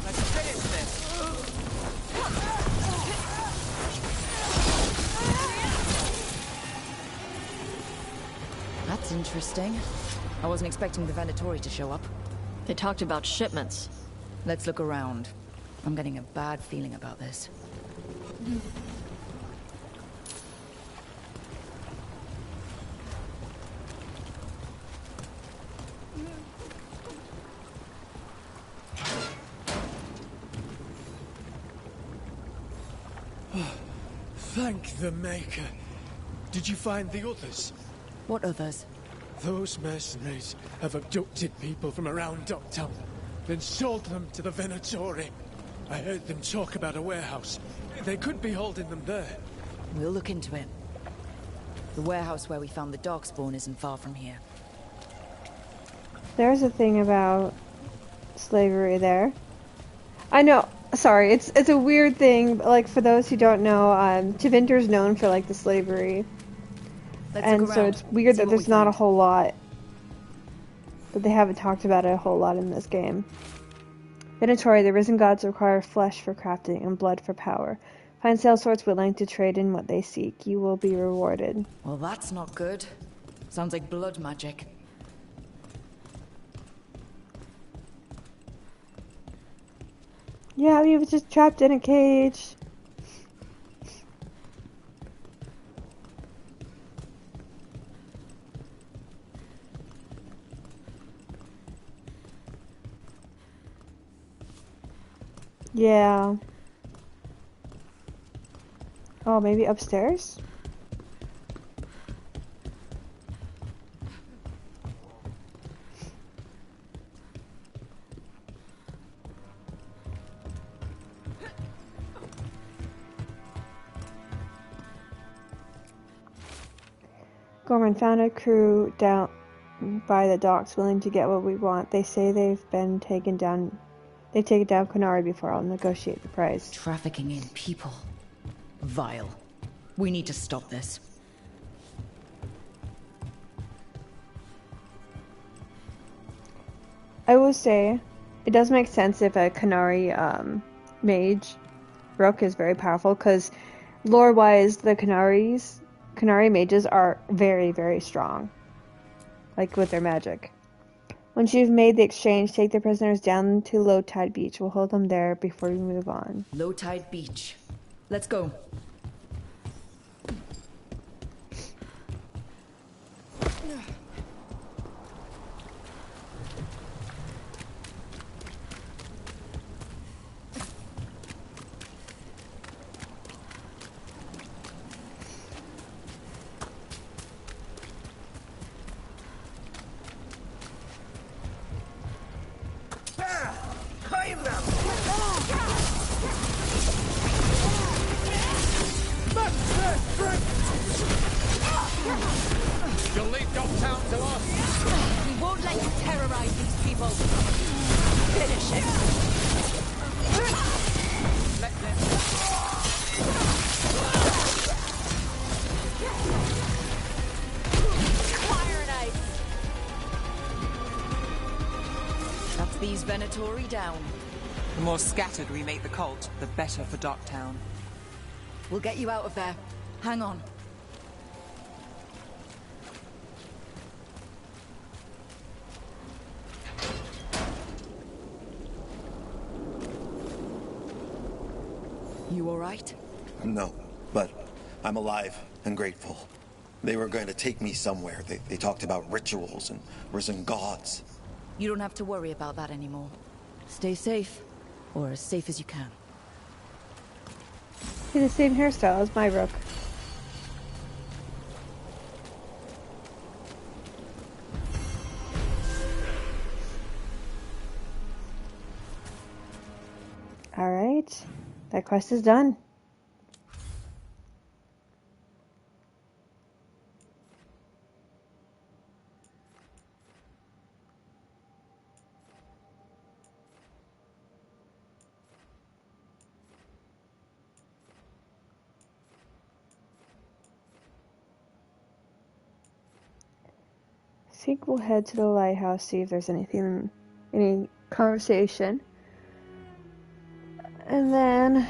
Let's finish this. That's interesting. I wasn't expecting the Venatori to show up. They talked about shipments. Let's look around. I'm getting a bad feeling about this. Thank the Maker. Did you find the others? What others? Those mercenaries have abducted people from around Docktown, then sold them to the Venatori. I heard them talk about a warehouse. They could be holding them there. We'll look into it. The warehouse where we found the darkspawn isn't far from here. There's a thing about slavery there. I know. Sorry, it's a weird thing. But, like, for those who don't know, Tevinter's known for like the slavery, and so it's weird that there's not a whole lot. That they haven't talked about it a whole lot in this game. Venatori, the risen gods require flesh for crafting and blood for power. Find sellswords willing to trade in what they seek. You will be rewarded. Well, that's not good. Sounds like blood magic. Yeah, he was just trapped in a cage. Yeah. Oh, maybe upstairs? Gorman found a crew down by the docks willing to get what we want. They say they've taken down Konari before. I'll negotiate the price. Trafficking in people. Vile. We need to stop this. I will say, it does make sense if a Konari mage Rook is very powerful, because lore-wise, the Konari mages are very, very strong. Like, with their magic. Once you've made the exchange, take the prisoners down to Low Tide Beach. We'll hold them there before we move on. Low Tide Beach. Let's go. You'll leave Docktown to us. We won't let you terrorize these people. Finish it. Let them. Fire and ice. That's these Venatori down. The more scattered we make the cult, the better for Docktown. We'll get you out of there. Hang on. You all right? No, but I'm alive and grateful. They were going to take me somewhere. They talked about rituals and risen gods. You don't have to worry about that anymore. Stay safe, or as safe as you can. He has the same hairstyle as my Rook. Alright, that quest is done. I think we'll head to the lighthouse, see if there's any conversation. And then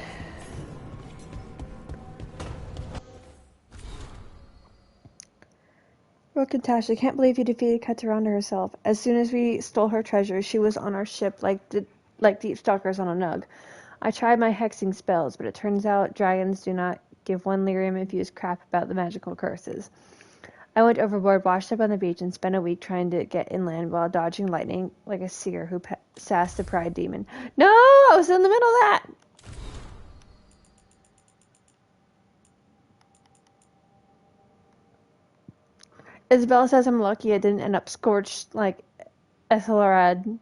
Rook and Tash, I can't believe you defeated Kataranda herself. As soon as we stole her treasure, she was on our ship like deep stalkers on a nug. I tried my hexing spells, but it turns out dragons do not give one lyrium-infused crap about the magical curses. I went overboard, washed up on the beach, and spent a week trying to get inland while dodging lightning like a seer who sassed a pride demon. No! I was in the middle of that! Isabella says I'm lucky I didn't end up scorched like Ethelred.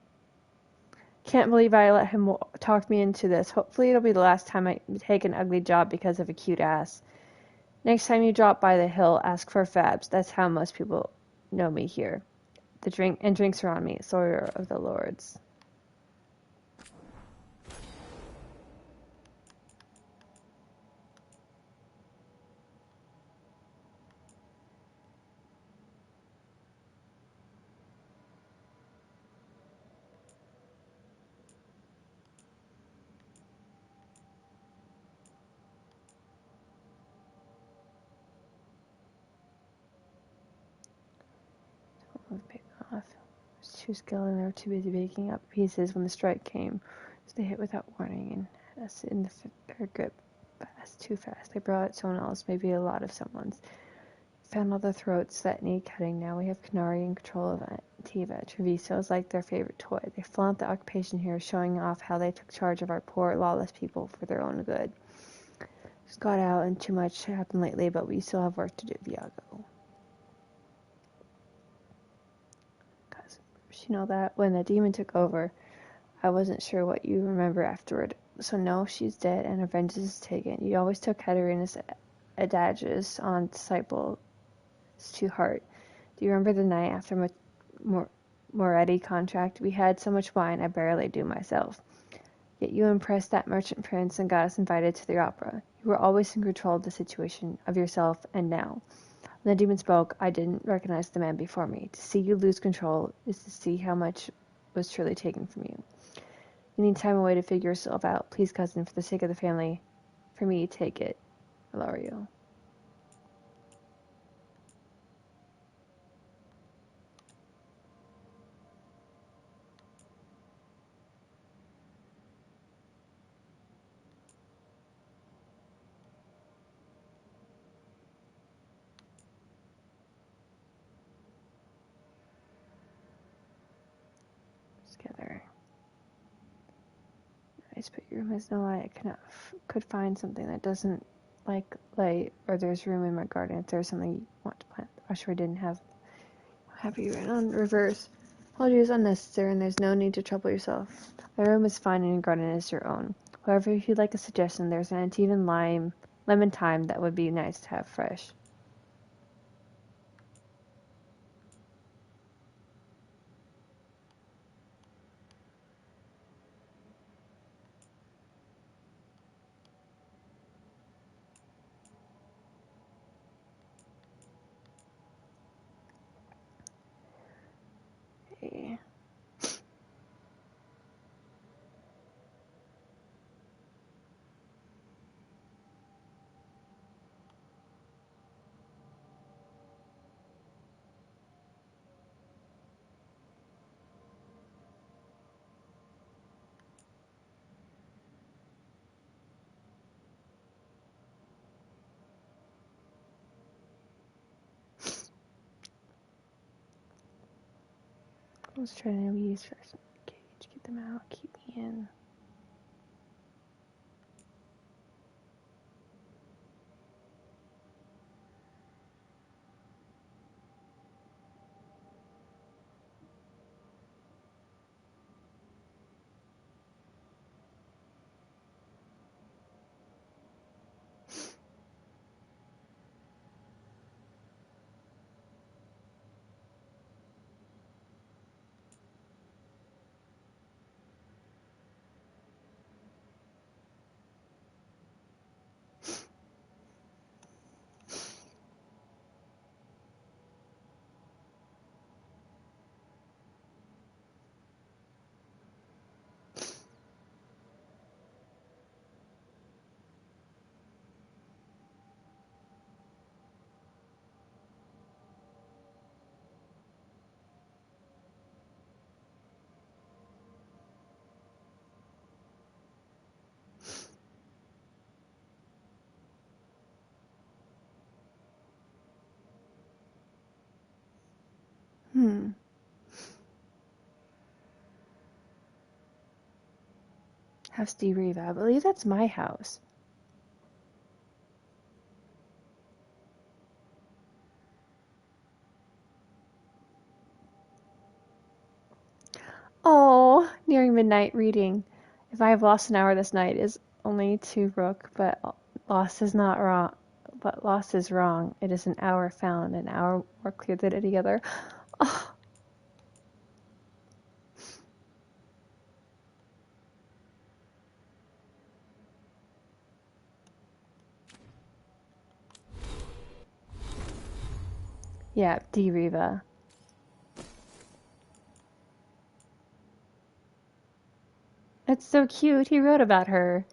Can't believe I let him talk me into this. Hopefully it'll be the last time I take an ugly job because of a cute ass. Next time you drop by the hill, ask for Fabs. That's how most people know me here. The drinks are on me, Sawyer of the Lords. Off. Was too skilled and they were too busy baking up pieces when the strike came, so they hit without warning and us in their grip fast, too fast. They brought out someone else, maybe a lot of someone's. Found all the throats that need cutting. Now we have Canary in control of Antiva. Treviso is like their favorite toy. They flaunt the occupation here, showing off how they took charge of our poor, lawless people for their own good. Just got out and too much happened lately, but we still have work to do, Viago. You know that when the demon took over, I wasn't sure what you remember afterward. So no, she's dead and her vengeance is taken. You always took Katerina's adages on disciples to heart. Do you remember the night after Moretti contract? We had so much wine I barely do myself. Yet you impressed that merchant prince and got us invited to the opera. You were always in control of the situation, of yourself, and now. When the demon spoke, I didn't recognize the man before me. To see you lose control is to see how much was truly taken from you. You need time away to figure yourself out. Please, cousin, for the sake of the family, for me, take it. Ilario. Together. Nice, but your room has no light. I could find something that doesn't like light, or there's room in my garden if there's something you want to plant. I sure didn't have happy right on reverse. Apology is unnecessary and there's no need to trouble yourself. My room is fine and your garden is your own. However, if you'd like a suggestion, there's an Antivan lemon thyme that would be nice to have fresh. Okay. Let's try to use first. Cage, get them out, keep me in. House D. Riva. I believe that's my house. Oh, nearing midnight reading. If I have lost an hour this night is only 2 rook, but lost is not wrong. But lost is wrong. It is an hour found, an hour more clear than any other. Oh. Yeah, D. Riva. It's so cute. He wrote about her.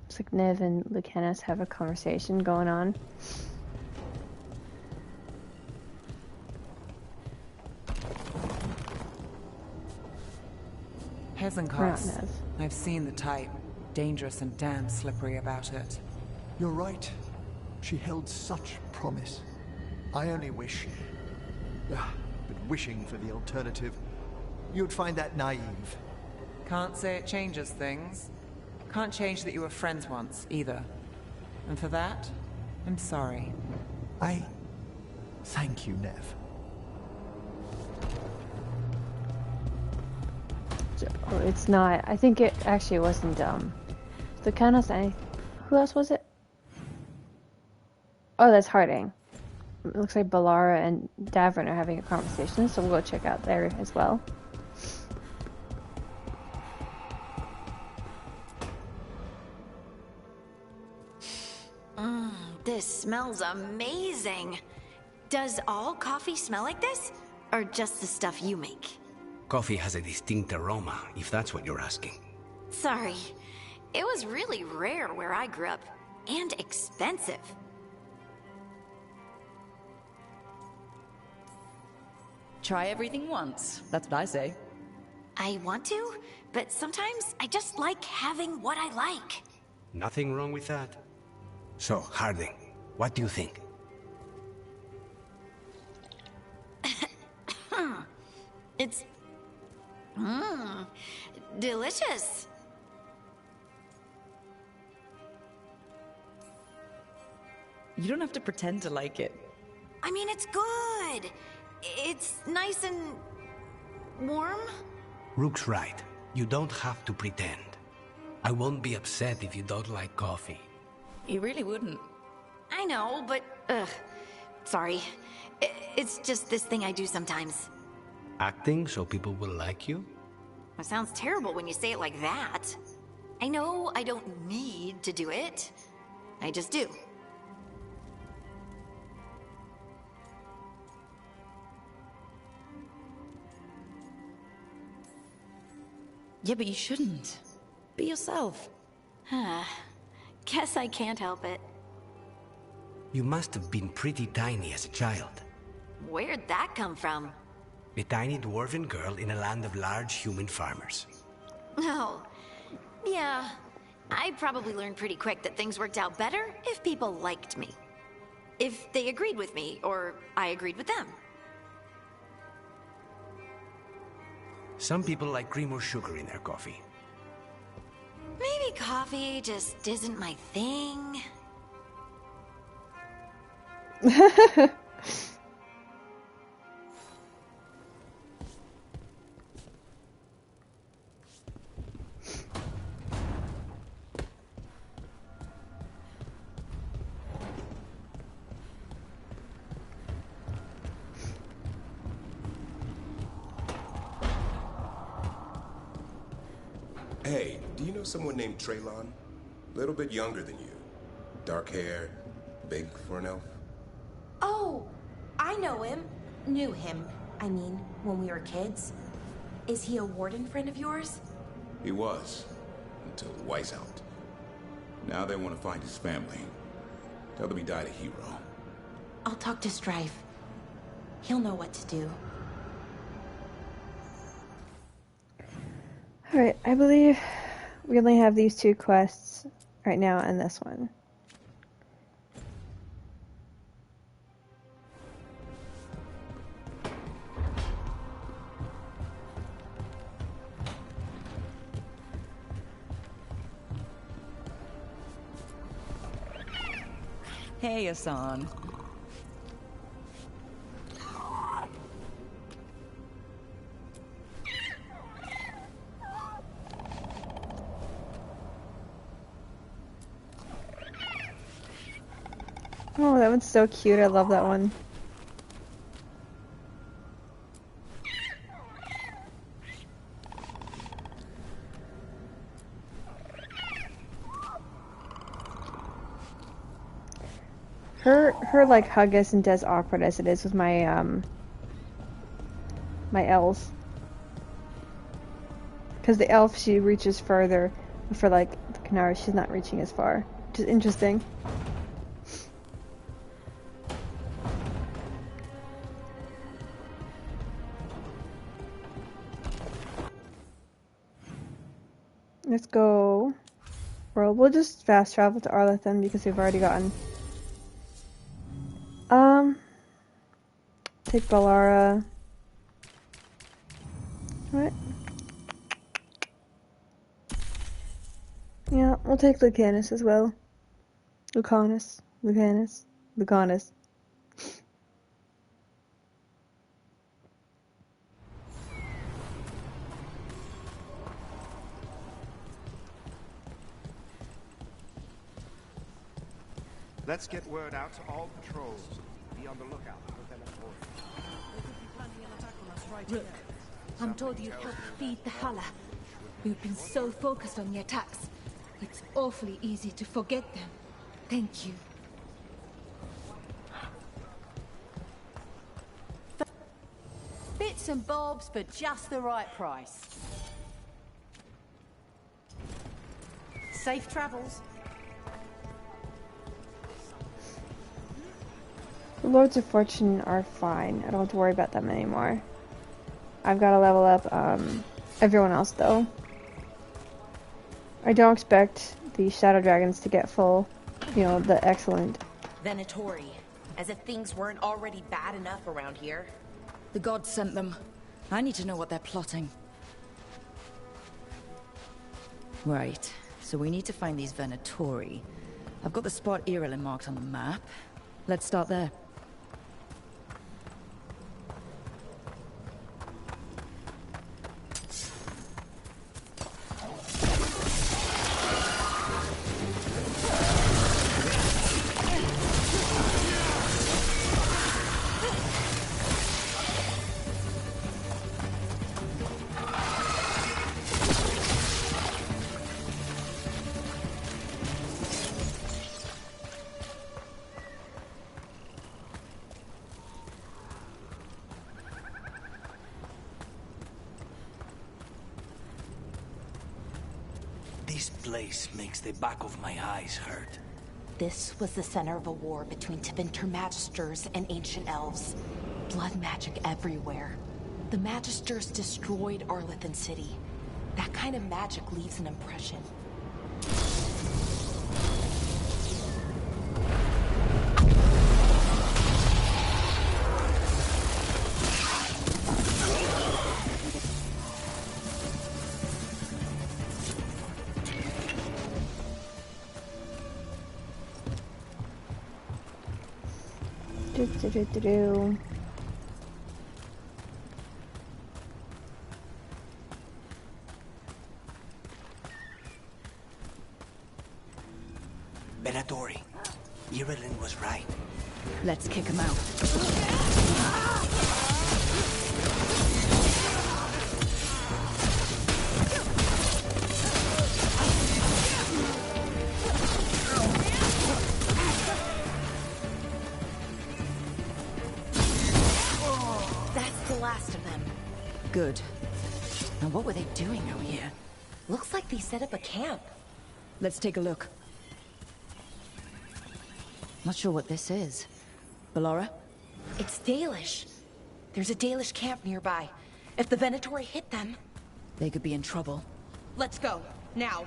Looks like Nev and Lucanus have a conversation going on. Hezencast. I've seen the type. Dangerous and damn slippery about it. You're right. She held such promise. I only wish... but wishing for the alternative, you'd find that naive. Can't say it changes things. Can't change that you were friends once, either. And for that, I'm sorry. Thank you, Nev. Oh, it's not. I think it actually wasn't, the kind of thing. Who else was it? Oh, that's Harding. It looks like Balara and Davern are having a conversation, so we'll go check out there as well. This smells amazing. Does all coffee smell like this? Or just the stuff you make? Coffee has a distinct aroma, if that's what you're asking. Sorry. It was really rare where I grew up. And expensive. Try everything once. That's what I say. I want to, but sometimes I just like having what I like. Nothing wrong with that. So, Harding, what do you think? It's... delicious. You don't have to pretend to like it. I mean, it's good. It's nice and... warm? Rook's right. You don't have to pretend. I won't be upset if you don't like coffee. You really wouldn't. I know, but... sorry. It's just this thing I do sometimes. Acting so people will like you? It sounds terrible when you say it like that. I know I don't need to do it. I just do. Yeah, but you shouldn't. Be yourself. Guess I can't help it. You must have been pretty tiny as a child. Where'd that come from? A tiny dwarven girl in a land of large human farmers. Oh, yeah. I probably learned pretty quick that things worked out better if people liked me. If they agreed with me, or I agreed with them. Some people like cream or sugar in their coffee. Maybe coffee just isn't my thing. Hey, do you know someone named Traylon? Little bit younger than you. Dark hair, big for an elf. Oh, I know him. Knew him, I mean, when we were kids. Is he a warden friend of yours? He was, until Weiss out. Now they want to find his family. Tell them he died a hero. I'll talk to Strife. He'll know what to do. Alright, I believe we only have these 2 quests right now and this one. Hey, Asan. Oh, that one's so cute. I love that one. Her like hug isn't as awkward as it is with my my elves. Because the elf, she reaches further, but for like the Canary, she's not reaching as far. Which is interesting. Let's go. Well, we'll just fast travel to Arleth then because we've already gotten. Take Balara. What? Yeah, we'll take Lucanus as well. Lucanus. Let's get word out to all patrols. Be on the lookout for Veilguard. Look, I'm told you helped feed the Hala. We've been so focused on the attacks. It's awfully easy to forget them. Thank you. Bits and bobs for just the right price. Safe travels. The Lords of Fortune are fine. I don't have to worry about them anymore. I've got to level up everyone else though. I don't expect the Shadow Dragons to get full, you know, the excellent. Venatori, as if things weren't already bad enough around here. The gods sent them. I need to know what they're plotting. Right, so we need to find these Venatori. I've got the spot Irilin marked on the map. Let's start there. This place makes the back of my eyes hurt. This was the center of a war between Tevinter Magisters and ancient elves. Blood magic everywhere. The Magisters destroyed Arlethan City. That kind of magic leaves an impression. Venatori, Irilin was right. Let's kick him out. That's the last of them. Good. Now what were they doing out here? Looks like they set up a camp. Let's take a look. Not sure what this is. Balara? It's Dalish. There's a Dalish camp nearby. If the Venatori hit them... They could be in trouble. Let's go. Now.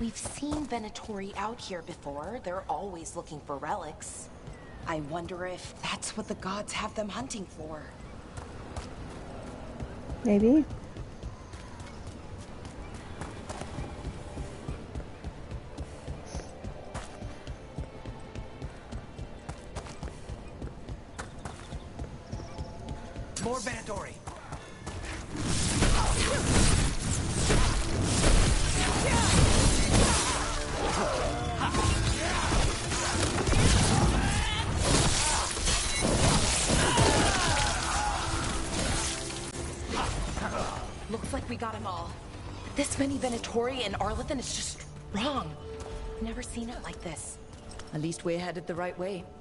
We've seen Venatori out here before. They're always looking for relics. I wonder if that's what the gods have them hunting for. Maybe. More Venatori. Looks like we got them all. This many Venatori in Arlethan is just wrong. Never seen it like this. At least we're headed the right way.